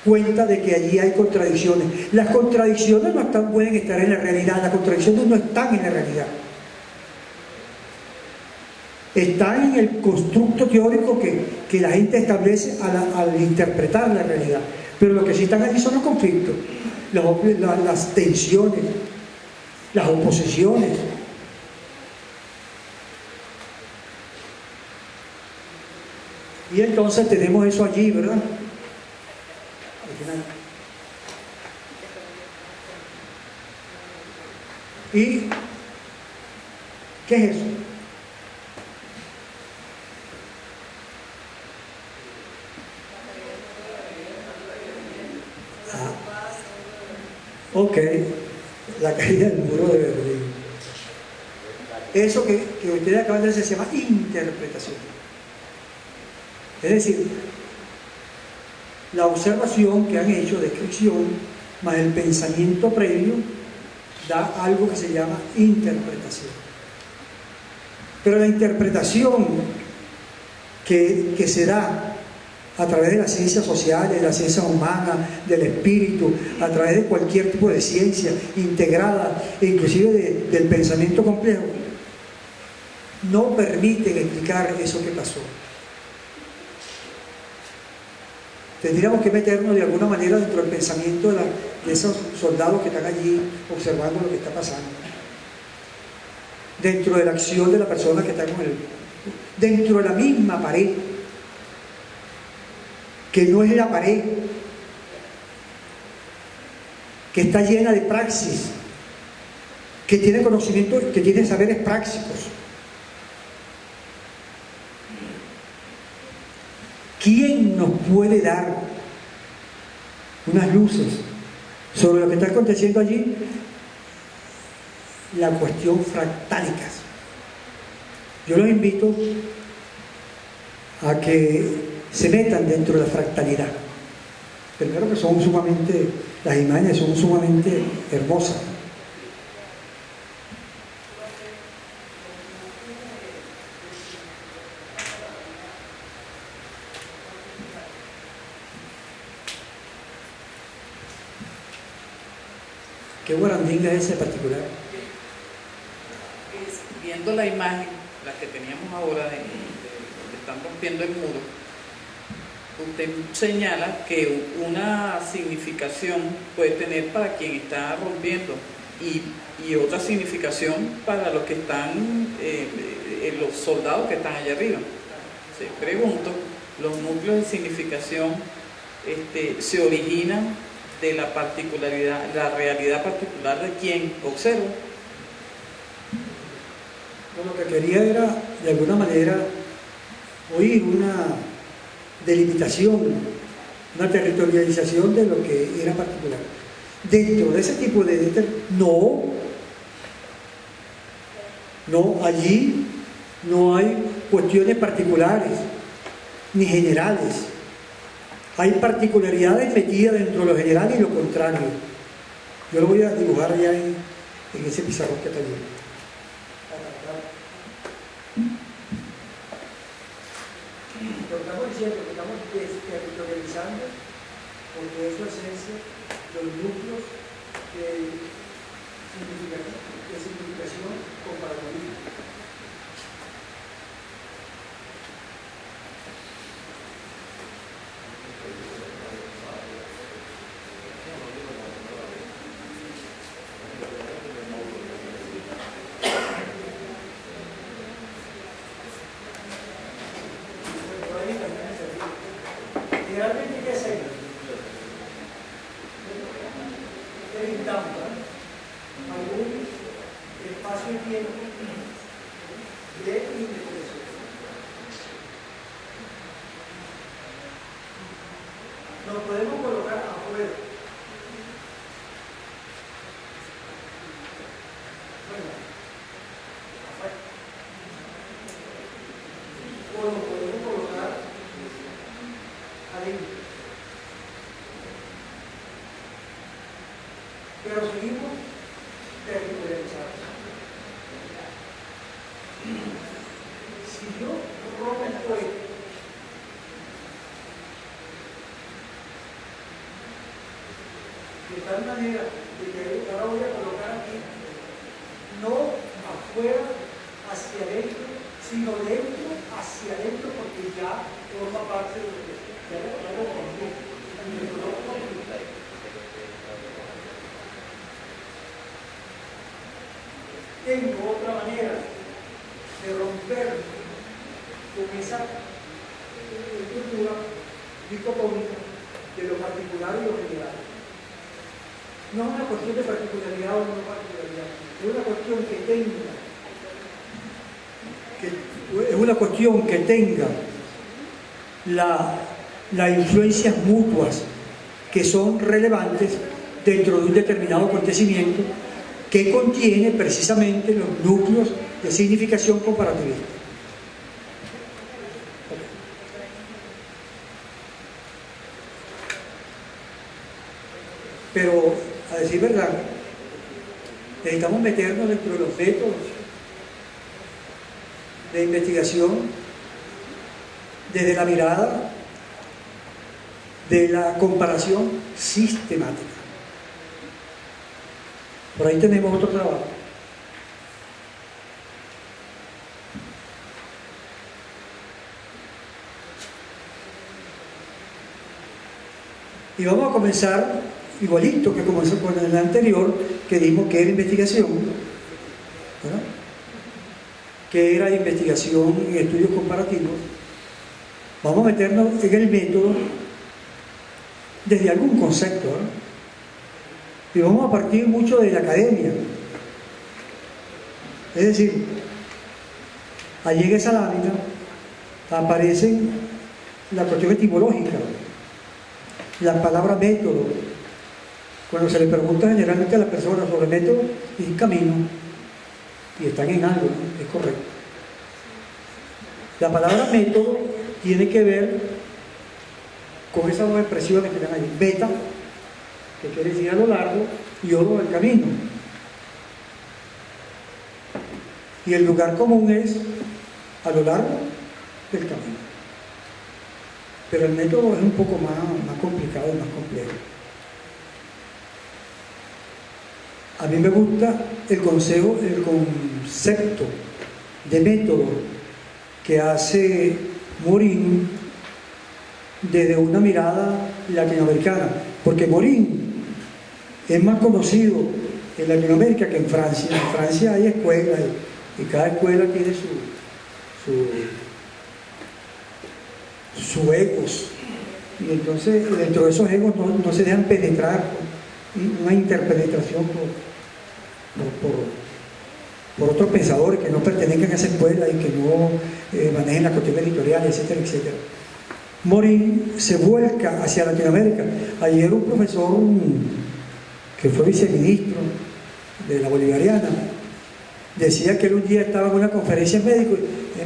A: cuenta de que allí hay contradicciones. Las contradicciones no pueden estar en la realidad, las contradicciones no están en la realidad. Están en el constructo teórico que la gente establece al interpretar la realidad. Pero lo que sí están allí son los conflictos, las tensiones, las oposiciones. Y entonces tenemos eso allí, ¿verdad? ¿Y qué es eso? Ok, la caída del muro de Berlín. Eso que ustedes acaban de decir se llama interpretación. Es decir, la observación que han hecho, descripción, más el pensamiento previo, da algo que se llama interpretación. Pero la interpretación que se da a través de las ciencias sociales, de la ciencia humana, del espíritu, a través de cualquier tipo de ciencia integrada, e inclusive del pensamiento complejo, no permiten explicar eso que pasó. Tendríamos que meternos de alguna manera dentro del pensamiento de esos soldados que están allí observando lo que está pasando, dentro de la acción de la persona que está con él, dentro de la misma pared, que no es la pared, que está llena de praxis, que tiene conocimiento, que tiene saberes prácticos. ¿Quién nos puede dar unas luces sobre lo que está aconteciendo allí? La cuestión fractálica. Yo los invito a que se metan dentro de la fractalidad. Primero que son sumamente, las imágenes son sumamente hermosas. ¿Qué guarandinga es ese particular?
B: Viendo la imagen, la que teníamos ahora de donde están rompiendo el muro, usted señala que una significación puede tener para quien está rompiendo y otra significación para los que están, los soldados que están allá arriba. Se pregunto, los núcleos de significación se originan de la particularidad, la realidad particular de quien observa.
A: Lo que quería era, de alguna manera, oír una delimitación, una territorialización de lo que era particular. dentro de ese tipo de no, allí no hay cuestiones particulares ni generales. Hay particularidades metidas dentro de lo general y lo contrario. Yo lo voy a dibujar allá en ese pizarrón que está allí. Lo estamos diciendo que estamos desterritorializando, porque es su esencia, los núcleos de significación comparativa. Realmente, ¿qué es ello? El intampa algún espacio y tiempo de investigación. Nos podemos colocar afuera. O nos podemos colocar adentro. Pero seguimos territorializados. Si yo rompo esto de tal manera de que ahora voy a colocar aquí, no afuera hacia adentro, sino dentro hacia adentro, porque ya forma parte de lo que ya lo conozco. Tengo otra manera de romper con esa estructura dicotómica de lo particular y lo general. No es una cuestión de particularidad o no particularidad, es una cuestión que tenga las influencias mutuas que son relevantes dentro de un determinado acontecimiento que contiene precisamente los núcleos de significación comparativista. Pero, a decir verdad, necesitamos meternos dentro de los métodos de investigación desde la mirada de la comparación sistemática. Por ahí tenemos otro trabajo. Y vamos a comenzar igualito que comenzó con el anterior, que dimos que era investigación, ¿verdad? Que era investigación en estudios comparativos. Vamos a meternos en el método desde algún concepto, ¿verdad? Y vamos a partir mucho de la academia. Es decir, allí en esa lámina aparecen la cuestión etimológica, la palabra método. Cuando se le pregunta generalmente a las personas sobre método, dicen camino, y están en algo, ¿no? Es correcto. La palabra método tiene que ver con esas dos expresiones que están ahí. Beta, que quiere decir a lo largo, y oro, el camino. Y el lugar común es a lo largo del camino. Pero el método es un poco más complicado y más complejo. A mí me gusta el concepto de método que hace Morin desde una mirada latinoamericana, porque Morin es más conocido en Latinoamérica que en Francia. En Francia hay escuelas y cada escuela tiene su egos, y entonces dentro de esos egos no se dejan penetrar una interpenetración por otros pensadores que no pertenezcan a esa escuela y que no manejen la cuestión editorial, etcétera, etcétera. Morin se vuelca hacia Latinoamérica. Ayer un profesor que fue viceministro de la Bolivariana, decía que él un día estaba en una conferencia en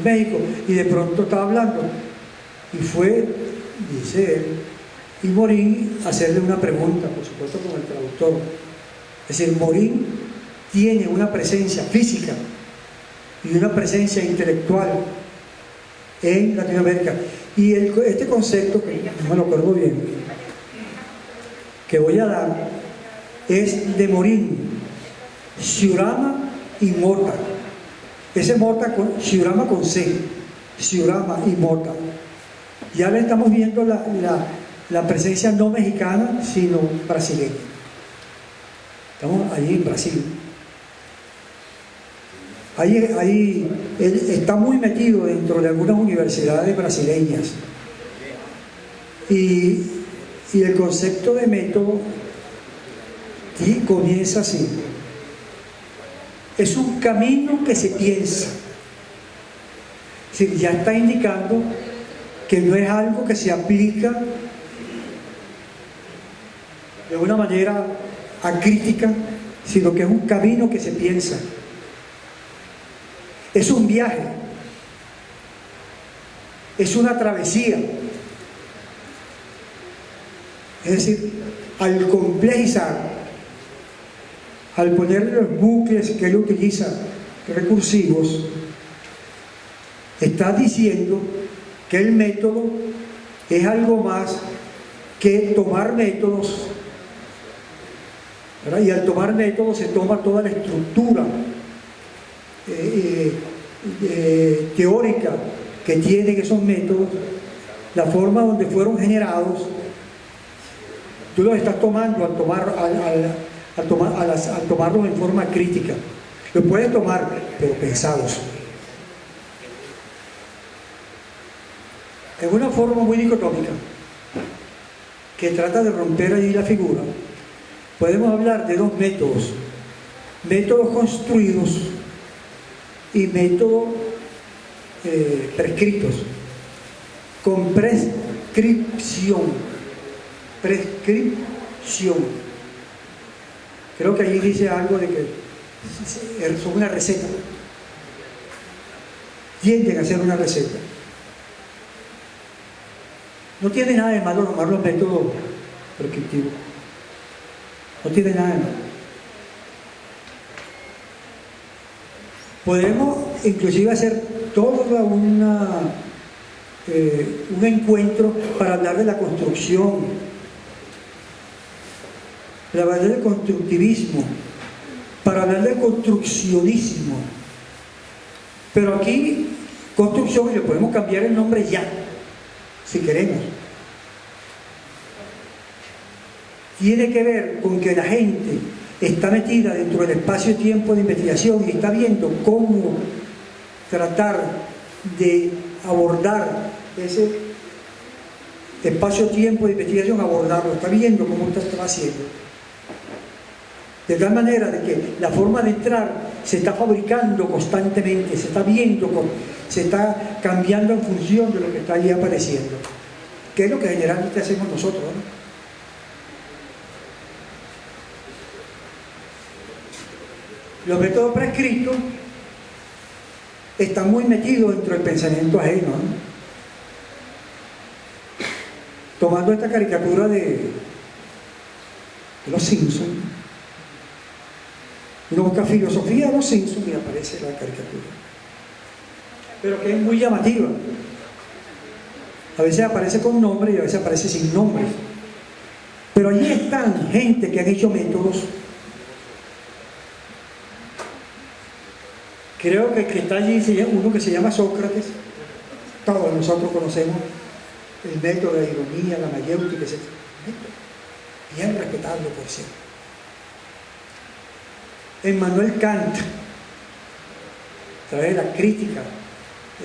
A: México y de pronto estaba hablando y fue, dice él, y Morín a hacerle una pregunta, por supuesto con el traductor. Es decir, Morín tiene una presencia física y una presencia intelectual en Latinoamérica. Y este concepto, que no me lo acuerdo bien, que voy a dar, es de Morín, Siurama y Mota. Ese Mota, Siurama con C, Siurama y Mota. Ya le estamos viendo la presencia no mexicana, sino brasileña. Estamos allí en Brasil. Ahí él está muy metido dentro de algunas universidades brasileñas. Y el concepto de método comienza así. Es un camino que se piensa. Es decir, ya está indicando que no es algo que se aplica de una manera acrítica, sino que es un camino que se piensa. Es un viaje, es una travesía. Es decir, al complejizar, al ponerle los bucles que él utiliza, recursivos, está diciendo que el método es algo más que tomar métodos, ¿verdad? Y al tomar métodos se toma toda la estructura teórica que tienen esos métodos, la forma donde fueron generados. Tú los estás tomando al tomarlos en forma crítica. Los puedes tomar, pero pensados. En una forma muy dicotómica, que trata de romper allí la figura, podemos hablar de dos métodos: métodos construidos y métodos prescritos, con prescripción. Creo que allí dice algo de que son una receta, tienden a ser una receta. No tiene nada de malo tomar los métodos prescriptivos, no tiene nada de malo. Podemos inclusive hacer toda un encuentro para hablar de la construcción, para hablar del constructivismo, para hablar del construccionismo. Pero aquí, construcción, y le podemos cambiar el nombre ya, si queremos. Tiene que ver con que la gente está metida dentro del espacio-tiempo de investigación y está viendo cómo tratar de abordar ese espacio-tiempo de investigación, abordarlo, está viendo cómo está haciendo. De tal manera de que la forma de entrar se está fabricando constantemente, se está viendo, se está cambiando en función de lo que está allí apareciendo, que es lo que generalmente hacemos nosotros, ¿no? Los métodos prescritos están muy metidos dentro del pensamiento ajeno, ¿no? Tomando esta caricatura de los Simpsons, uno busca filosofía de los Simpsons y aparece la caricatura, pero que es muy llamativa. A veces aparece con nombre y a veces aparece sin nombre, pero allí están gente que han hecho métodos. Creo que el que está allí es uno que se llama Sócrates. Todos nosotros conocemos el método de la ironía, la mayéutica, etc. Bien respetable, por cierto. Emmanuel Kant, a través de la crítica,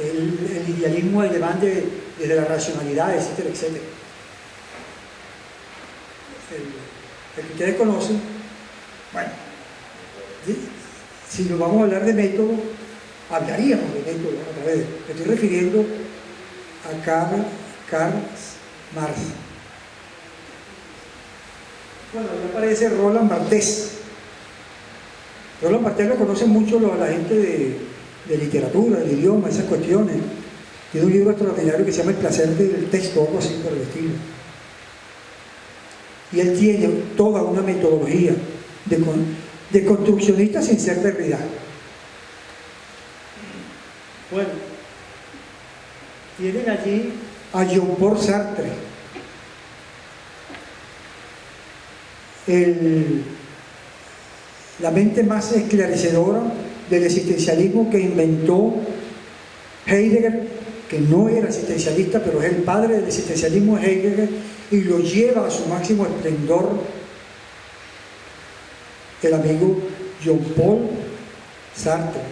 A: el idealismo alemán desde la racionalidad, etcétera, etcétera. El que ustedes conocen, bueno, si nos vamos a hablar de método, hablaríamos de método otra vez. Me estoy refiriendo a Karl Marx. Bueno, ahí aparece Roland Barthes. Roland Barthes lo conoce mucho la gente de literatura, de idioma, esas cuestiones. Tiene un libro extraordinario que se llama El placer del texto, algo así por el estilo. Y él tiene toda una metodología de construccionista sin ser Derrida. Bueno, tienen allí a Jean-Paul Sartre, la mente más esclarecedora del existencialismo que inventó Heidegger, que no era existencialista, pero es el padre del existencialismo Heidegger, y lo lleva a su máximo esplendor el amigo Jean-Paul Sartre.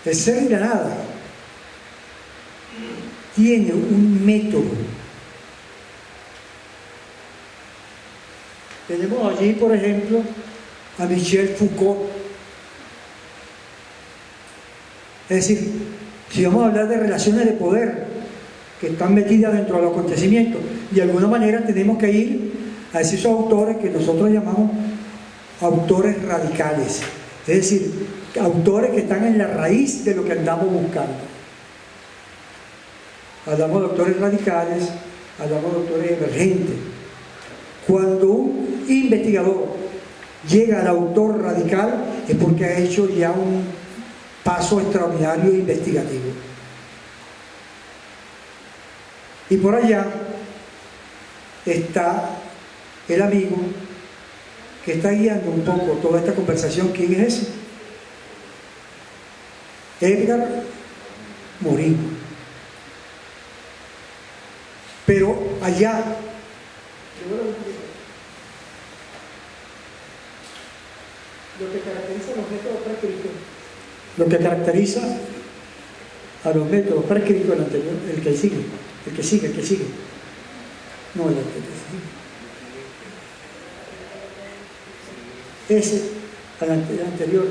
A: El ser y la nada tiene un método. Tenemos allí, por ejemplo, a Michel Foucault. Es decir, si vamos a hablar de relaciones de poder que están metidas dentro de los acontecimientos, de alguna manera tenemos que ir a esos autores que nosotros llamamos autores radicales, es decir, autores que están en la raíz de lo que andamos buscando. Hablamos de autores radicales, hablamos de autores emergentes. Cuando un investigador llega al autor radical es porque ha hecho ya un paso extraordinario investigativo. Y por allá está el amigo que está guiando un poco toda esta conversación. ¿Quién es ese? Edgar Morin. Pero allá, lo que caracteriza a los métodos prescritos, lo que caracteriza a los métodos prescritos, el anterior, el que sigue. No, el que sigue. Ese, el anterior.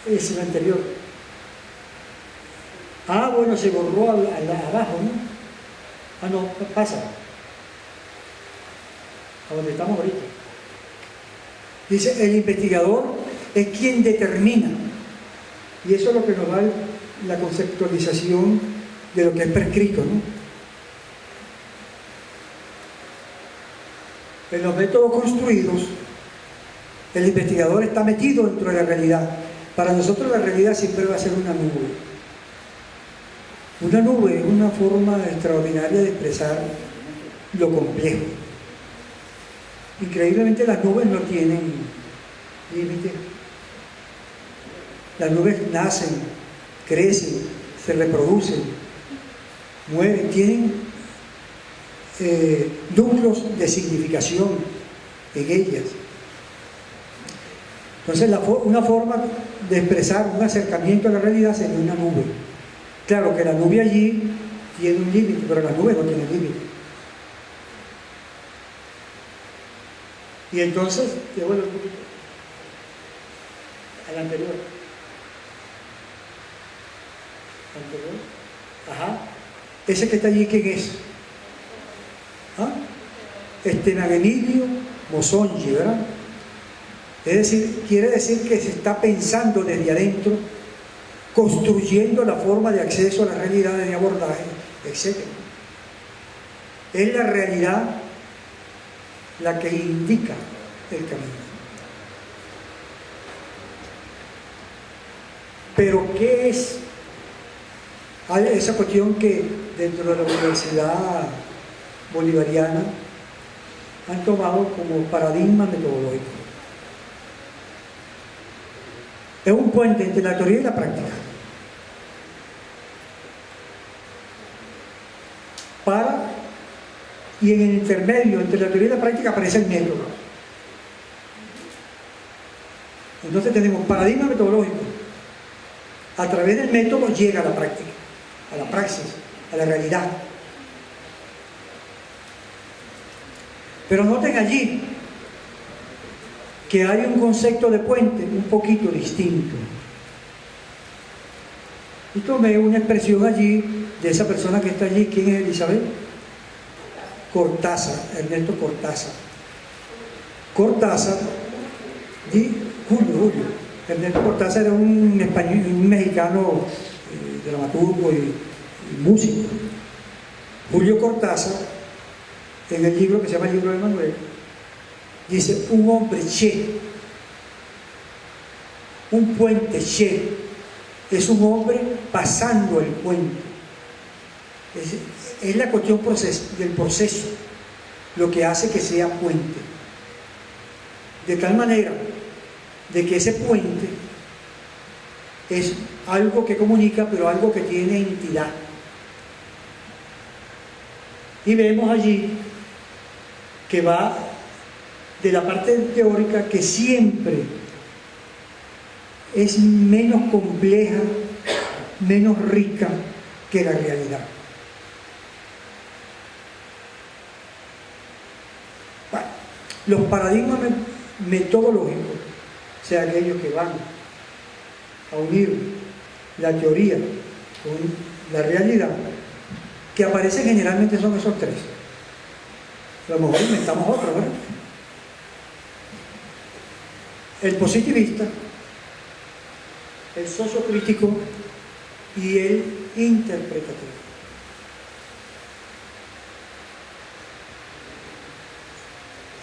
A: Es el anterior. Ah, bueno, se borró abajo, ¿no? Ah, no, pasa. A donde estamos ahorita. Dice, el investigador es quien determina. Y eso es lo que nos da la conceptualización de lo que es prescrito, ¿no? En los métodos construidos, el investigador está metido dentro de la realidad. Para nosotros la realidad siempre va a ser una nube. Una nube es una forma extraordinaria de expresar lo complejo. Increíblemente las nubes no tienen límite. Las nubes nacen, crecen, se reproducen, mueren, tienen núcleos de significación en ellas. Entonces una forma de expresar un acercamiento a la realidad sería una nube. Claro que la nube allí tiene un límite, pero las nubes no tienen límite. Y entonces, te vuelvo un poquito al anterior. Ajá. Ese que está allí, ¿quién es? ¿Ah? Emilio Mosongi, ¿verdad? Es decir, quiere decir que se está pensando desde adentro, construyendo la forma de acceso a las realidades de abordaje, etc. Es la realidad la que indica el camino. Pero ¿qué es? Hay esa cuestión que dentro de la Universidad Bolivariana han tomado como paradigma metodológico. Es un puente entre la teoría y la práctica. Y en el intermedio entre la teoría y la práctica aparece el método. Entonces tenemos paradigma metodológico. A través del método llega a la práctica, a la praxis, a la realidad. Pero noten allí que hay un concepto de puente un poquito distinto. Y tomé una expresión allí de esa persona que está allí. ¿Quién es Elizabeth? Cortázar, Ernesto Cortázar. Cortázar, Julio. Ernesto Cortázar era un español, un mexicano, dramaturgo y músico. Julio Cortázar, en el libro que se llama El libro de Manuel, dice: un hombre che, un puente che, es un hombre pasando el puente. Es la cuestión del proceso lo que hace que sea puente. De tal manera de que ese puente es algo que comunica, pero algo que tiene entidad. Y vemos allí que va de la parte teórica, que siempre es menos compleja, menos rica que la realidad. Bueno, los paradigmas metodológicos, o sea, aquellos que van a unir la teoría con la realidad, que aparecen generalmente son esos tres. A lo mejor inventamos otro, ¿verdad? El positivista, el sociocrítico y el interpretativo.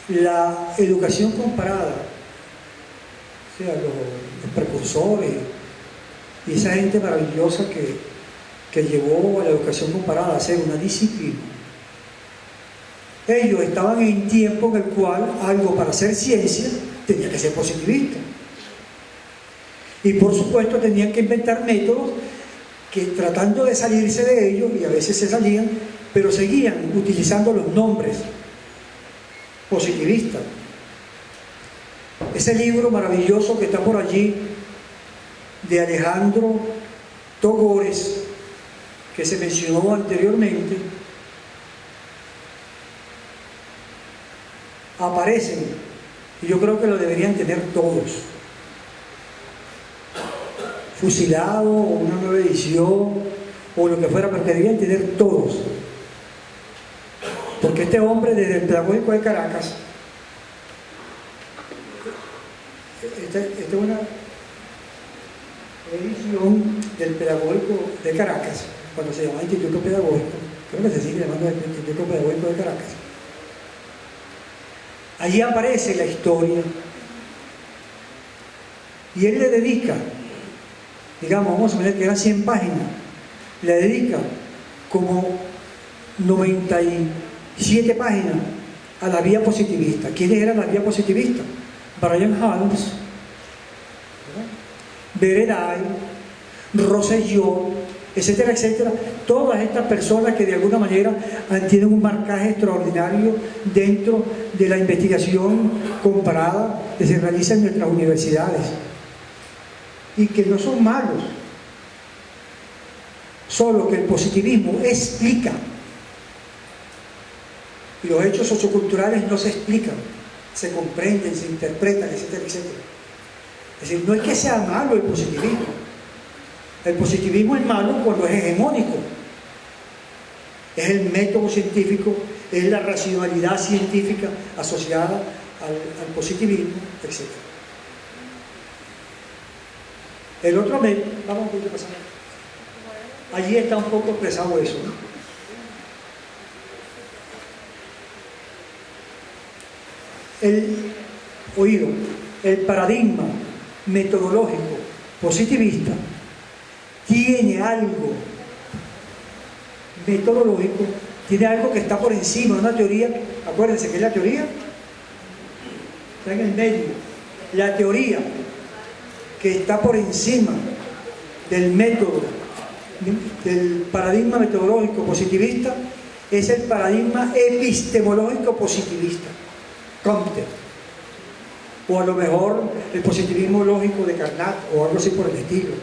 A: La educación comparada, o sea, los precursores y esa gente maravillosa que llevó a la educación comparada a ser una disciplina, ellos estaban en tiempo en el cual algo para hacer ciencia tenía que ser positivista. Y por supuesto tenían que inventar métodos que, tratando de salirse de ellos, y a veces se salían, pero seguían utilizando los nombres positivistas. Ese libro maravilloso que está por allí, de Alejandro Togores, que se mencionó anteriormente, aparecen, y yo creo que lo deberían tener todos, fusilado, o una nueva edición, o lo que fuera, pero que deberían tener todos, porque este hombre, desde el Pedagógico de Caracas, esta es una edición del Pedagógico de Caracas, cuando se llamaba Instituto Pedagógico, creo que se sigue llamando el Instituto Pedagógico de Caracas. Allí aparece la historia y él le dedica, digamos, vamos a poner que eran 100 páginas, le dedica como 97 páginas a la vía positivista. ¿Quiénes eran las vías positivistas? Brian Holmes, Bereday, Rosselló, etcétera, etcétera. Todas estas personas que de alguna manera tienen un marcaje extraordinario dentro de la investigación comparada que se realiza en nuestras universidades, y que no son malos, solo que el positivismo explica y los hechos socioculturales no se explican, se comprenden, se interpretan, etcétera, etcétera. Es decir, no es que sea malo el positivismo. El positivismo es malo cuando es hegemónico. Es el método científico, es la racionalidad científica asociada al positivismo, etc. El otro método, vamos a pasar. Allí está un poco expresado eso, ¿no? El paradigma metodológico positivista tiene algo metodológico, tiene algo que está por encima de una teoría. Acuérdense que es la teoría, está en el medio. La teoría que está por encima del método, del paradigma metodológico positivista, es el paradigma epistemológico positivista, Comte, o a lo mejor el positivismo lógico de Carnot, o algo así por el estilo.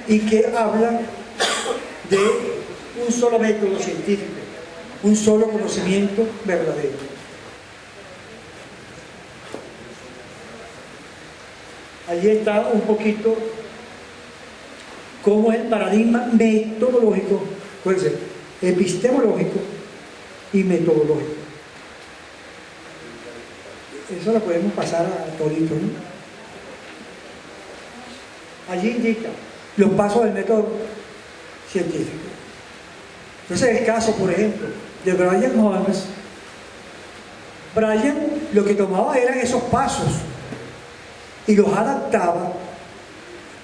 A: Y que habla de un solo método científico, un solo conocimiento verdadero. Allí está un poquito cómo el paradigma metodológico, puede ser epistemológico, y metodológica. Eso lo podemos pasar a todito, ¿no? Allí indica los pasos del método científico. Entonces, el caso, por ejemplo, de Brian Holmes, Brian lo que tomaba eran esos pasos y los adaptaba,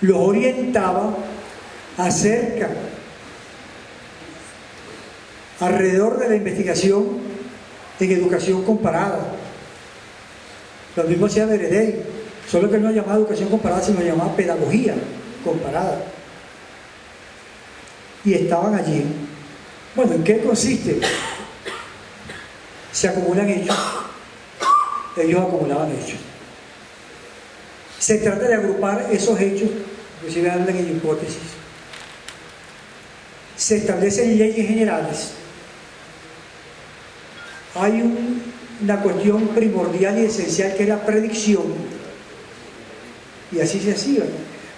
A: los orientaba acerca, alrededor de la investigación en educación comparada. Lo mismo hacía Veredey, solo que no llamaba educación comparada, sino llamaba pedagogía comparada. Y estaban allí. Bueno, ¿en qué consiste? Se acumulan hechos. Ellos acumulaban hechos. Se trata de agrupar esos hechos, inclusive hablan en hipótesis. Se establecen leyes generales. Hay una cuestión primordial y esencial que es la predicción. Y así se hacía.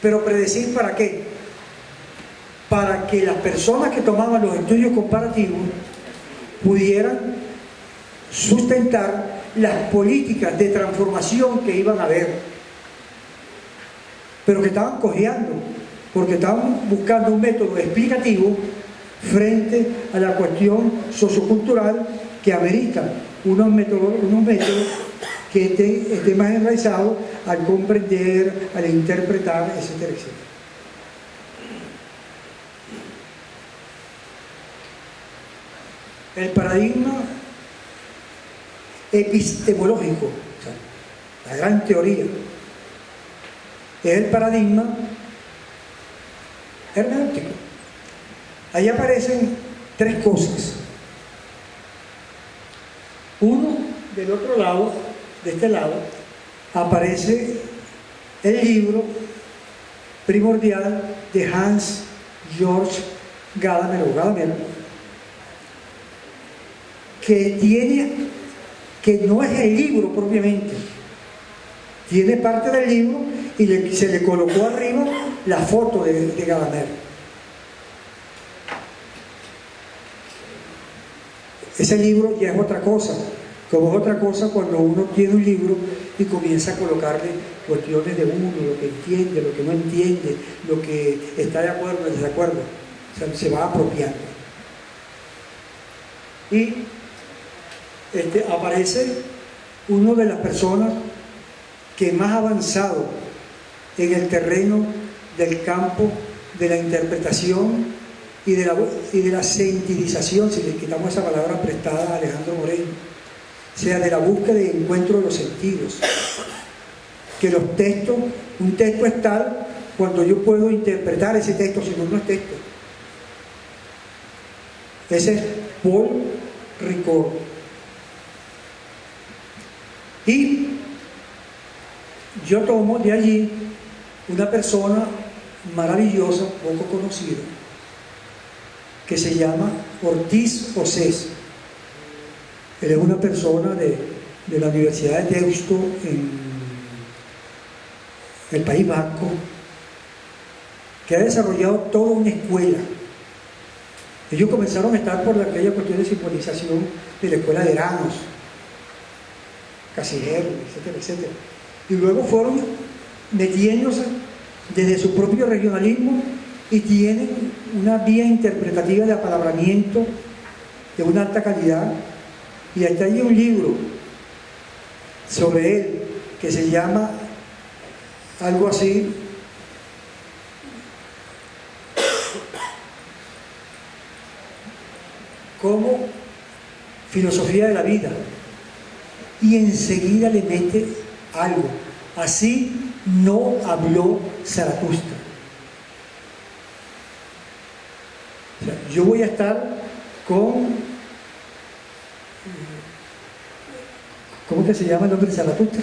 A: Pero predecir ¿para qué? Para que las personas que tomaban los estudios comparativos pudieran sustentar las políticas de transformación que iban a haber, pero que estaban cojeando, porque estaban buscando un método explicativo frente a la cuestión sociocultural que amerita unos métodos que estén más enraizados al comprender, al interpretar, etcétera, etcétera. El paradigma epistemológico, o sea, la gran teoría, es el paradigma hermenéutico. Ahí aparecen tres cosas. Uno, del otro lado, de este lado, aparece el libro primordial de Hans Georg Gadamer, que no es el libro propiamente, tiene parte del libro y se le colocó arriba la foto de Gadamer. Ese libro ya es otra cosa, como es otra cosa cuando uno tiene un libro y comienza a colocarle cuestiones de uno, lo que entiende, lo que no entiende, lo que está de acuerdo o en desacuerdo, o sea, se va apropiando. Y aparece una de las personas que más ha avanzado en el terreno del campo de la interpretación y de la sentirización, si le quitamos esa palabra prestada a Alejandro Moreno, o sea, de la búsqueda y encuentro de los sentidos. Que los textos, un texto es tal cuando yo puedo interpretar ese texto, si no, no es texto. Ese es Paul Ricoeur. Y yo tomo de allí una persona maravillosa, poco conocida, que se llama Ortiz Osés. Él es una persona de la Universidad de Deusto en el País Vasco, que ha desarrollado toda una escuela. Ellos comenzaron a estar por aquella cuestión de simbolización de la escuela de Eranos, Casillero, etcétera, etcétera. Y luego fueron metiéndose desde su propio regionalismo y tienen una vía interpretativa de apalabramiento de una alta calidad. Y hasta allí un libro sobre él que se llama algo así como filosofía de la vida, y enseguida le mete algo. Así no habló Zaratustra. O sea, yo voy a estar con, ¿cómo que se llama el nombre de Zaratustra?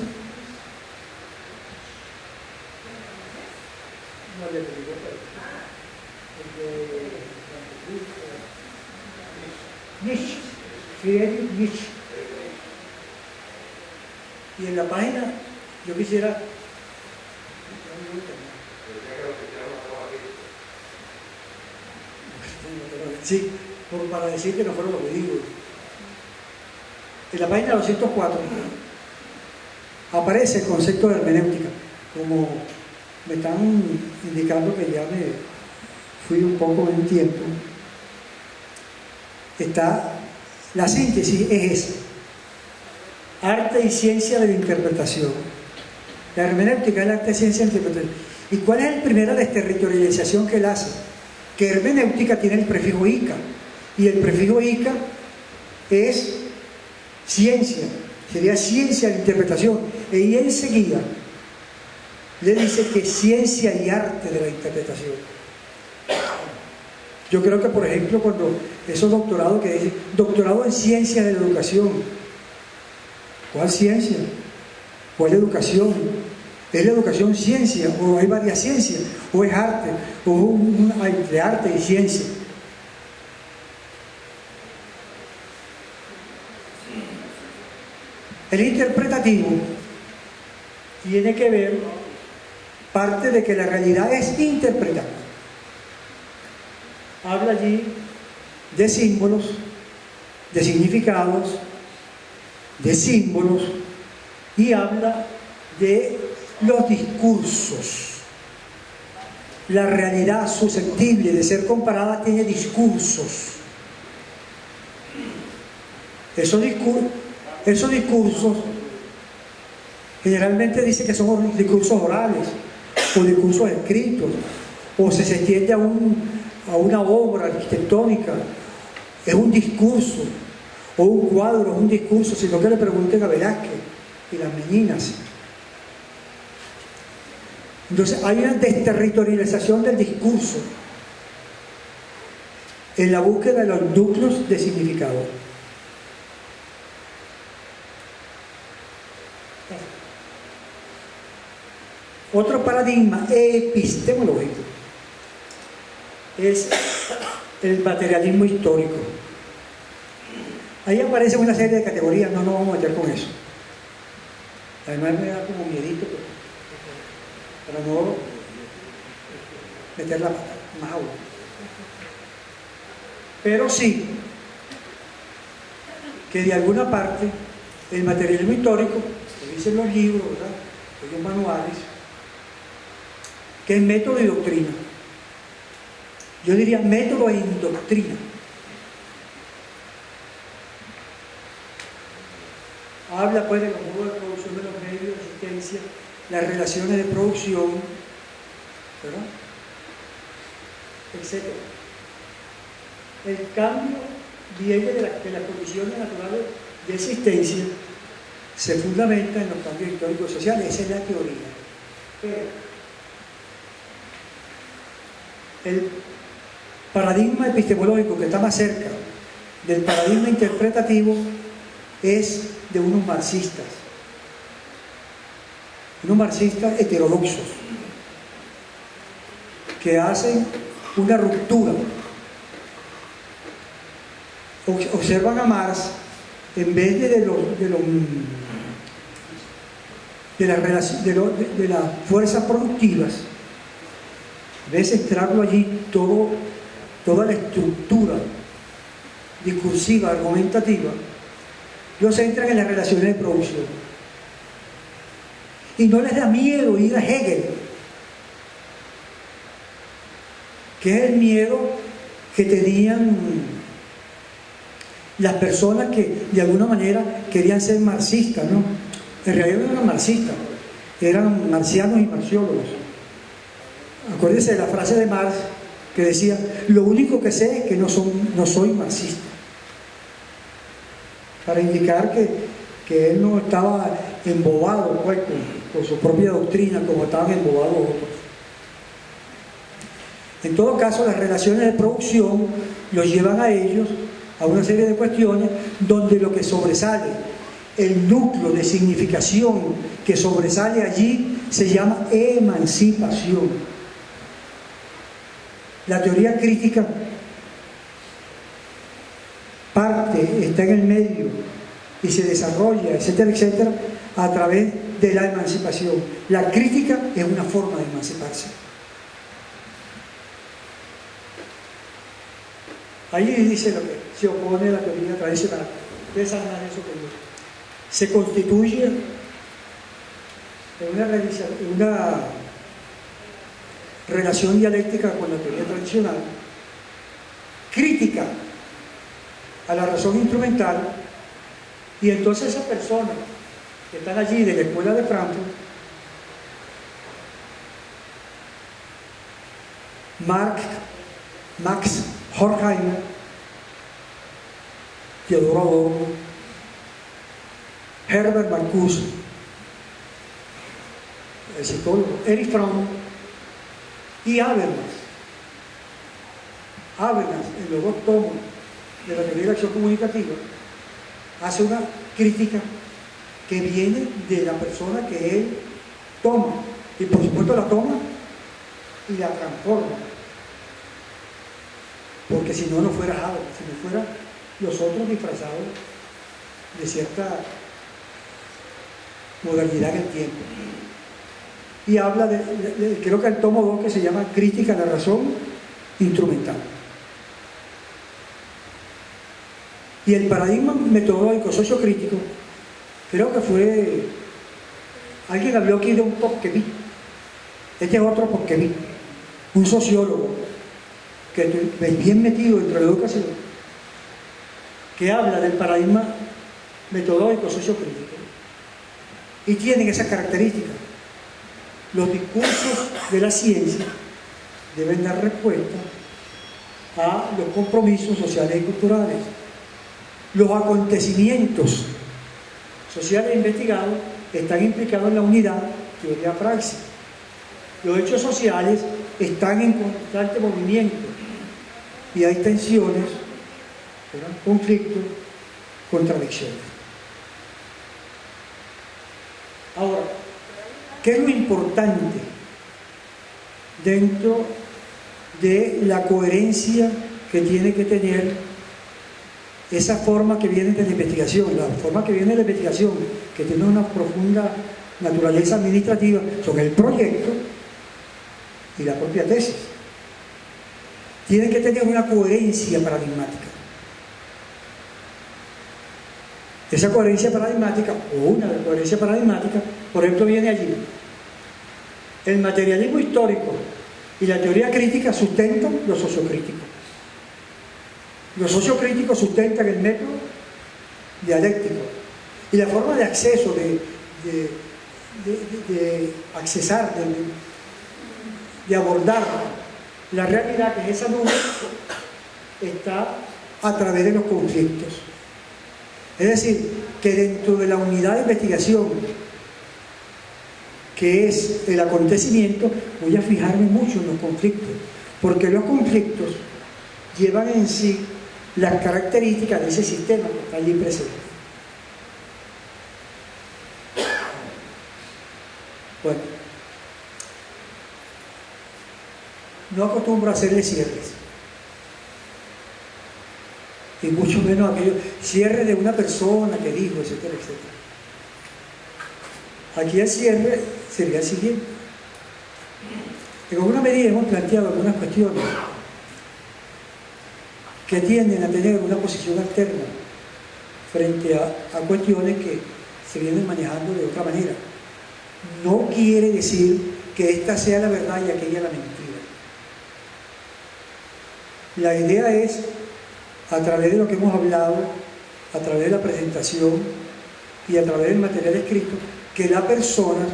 A: Nietzsche, Friedrich Nietzsche. Y en la página, yo quisiera... Sí, para decir que no fueron los ridículos. En la página 204 aparece el concepto de hermenéutica. Como me están indicando que ya me fui un poco en tiempo, la síntesis es esa: arte y ciencia de la interpretación. La hermenéutica es el arte y ciencia de la interpretación. ¿Y cuál es la primera desterritorialización que él hace? Que hermenéutica tiene el prefijo ica, y el prefijo ica es ciencia, sería ciencia de la interpretación, y enseguida le dice que ciencia y arte de la interpretación. Yo creo que, por ejemplo, cuando esos doctorados que dicen doctorado en ciencias de la educación, ¿cuál ciencia? ¿Cuál educación? ¿Es la educación ciencia? ¿O hay varias ciencias? ¿O es arte? ¿O hay de arte y ciencia? El interpretativo tiene que ver parte de que la realidad es interpretada. Habla allí de símbolos, de significados, de símbolos, y habla de los discursos. La realidad susceptible de ser comparada tiene discursos. Esos discursos generalmente dice que son discursos orales o discursos escritos, o se extiende a una obra arquitectónica, es un discurso, o un cuadro es un discurso, sino que le pregunten a Velázquez y las meninas. Entonces hay una desterritorialización del discurso en la búsqueda de los núcleos de significado. Otro paradigma epistemológico es el materialismo histórico. Ahí aparece una serie de categorías, no nos vamos a meter con eso. Además me da como miedito para no meter la pata más aún. Pero sí que de alguna parte el materialismo histórico, lo dicen los libros, ¿verdad?, los manuales, que es método y doctrina. Yo diría método e indoctrina. Habla pues de los modos de producción de los medios de existencia, las relaciones de producción, ¿verdad?, etc. El cambio viene de las condiciones naturales de existencia, se fundamenta en los cambios históricos sociales. Esa es la teoría. Pero el paradigma epistemológico que está más cerca del paradigma interpretativo es de unos marxistas heterodoxos, que hacen una ruptura. Observan a Marx, en vez de las fuerzas productivas, en vez de centrarlo allí toda la estructura discursiva, argumentativa, lo centran en las relaciones de producción. Y no les da miedo ir a Hegel, que es el miedo que tenían las personas que de alguna manera querían ser marxistas, ¿no? En realidad no eran marxistas, eran marxianos y marxiólogos. Acuérdense de la frase de Marx que decía: lo único que sé es que no soy marxista, para indicar que él no estaba embobado pues, con su propia doctrina como estaban embobados otros. En todo caso, las relaciones de producción los llevan a ellos a una serie de cuestiones donde lo que sobresale, el núcleo de significación que sobresale allí, se llama emancipación. La teoría crítica está en el medio y se desarrolla, etcétera, etcétera, a través de la emancipación. La crítica es una forma de emanciparse. Ahí dice lo que se opone a la teoría tradicional. ustedes saben más de eso que yo, se constituye en una relación dialéctica con la teoría tradicional, crítica a la razón instrumental, y entonces esas personas que están allí de la escuela de Frankfurt, Max Horkheimer, Theodor Adorno, Herbert Marcuse, el psicólogo, Erich Fromm y Habermas, en los dos tomos de la teoría de la acción comunicativa, hace una crítica que viene de la persona que él toma, y por supuesto la toma y la transforma, porque si no, no fuera Habermas, si no fuera los otros disfrazados de cierta modernidad en el tiempo. Y habla creo que el tomo 2, que se llama Crítica a la razón instrumental. Y el paradigma metodológico sociocrítico, creo que fue, alguien habló aquí de un Popkevich, este es otro Popkevich, un sociólogo que es bien metido dentro de la educación, que habla del paradigma metodológico sociocrítico, y tienen esas características. Los discursos de la ciencia deben dar respuesta a los compromisos sociales y culturales. Los acontecimientos sociales investigados están implicados en la unidad teoría-praxis. Los hechos sociales están en constante movimiento y hay tensiones, conflictos, contradicciones. Ahora, ¿qué es lo importante dentro de la coherencia que tiene que tener esa forma que viene de la investigación? La forma que viene de la investigación, que tiene una profunda naturaleza administrativa, son el proyecto y la propia tesis. Tiene que tener una coherencia paradigmática. Esa coherencia paradigmática, o una de coherencia paradigmática, por ejemplo, viene allí. El materialismo histórico y la teoría crítica sustentan lo sociocrítico. Los sociocríticos sustentan el método dialéctico. Y la forma de acceso, de accesar, de abordar la realidad, que es esa nube, está a través de los conflictos. Es decir, que dentro de la unidad de investigación, que es el acontecimiento, voy a fijarme mucho en los conflictos, porque los conflictos llevan en sí las características de ese sistema que está allí presente. Bueno, no acostumbro a hacerle cierres, y mucho menos aquellos cierre de una persona que dijo, etcétera, etcétera. Aquí el cierre sería el siguiente. En alguna medida hemos planteado algunas cuestiones que tienden a tener una posición alterna frente a cuestiones que se vienen manejando de otra manera. No quiere decir que esta sea la verdad y aquella la mentira. La idea es, a través de lo que hemos hablado, a través de la presentación y a través del material escrito, que la persona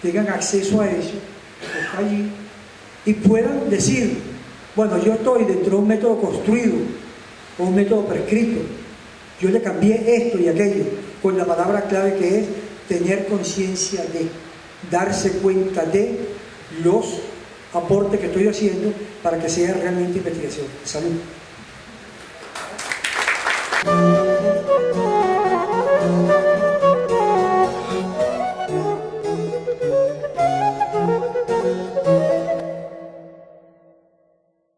A: tengan acceso a eso, que está allí, y puedan decir, bueno, yo estoy dentro de un método construido o un método prescrito, yo le cambié esto y aquello, con la palabra clave que es tener conciencia de, darse cuenta de los aportes que estoy haciendo para que sea realmente investigación. Salud.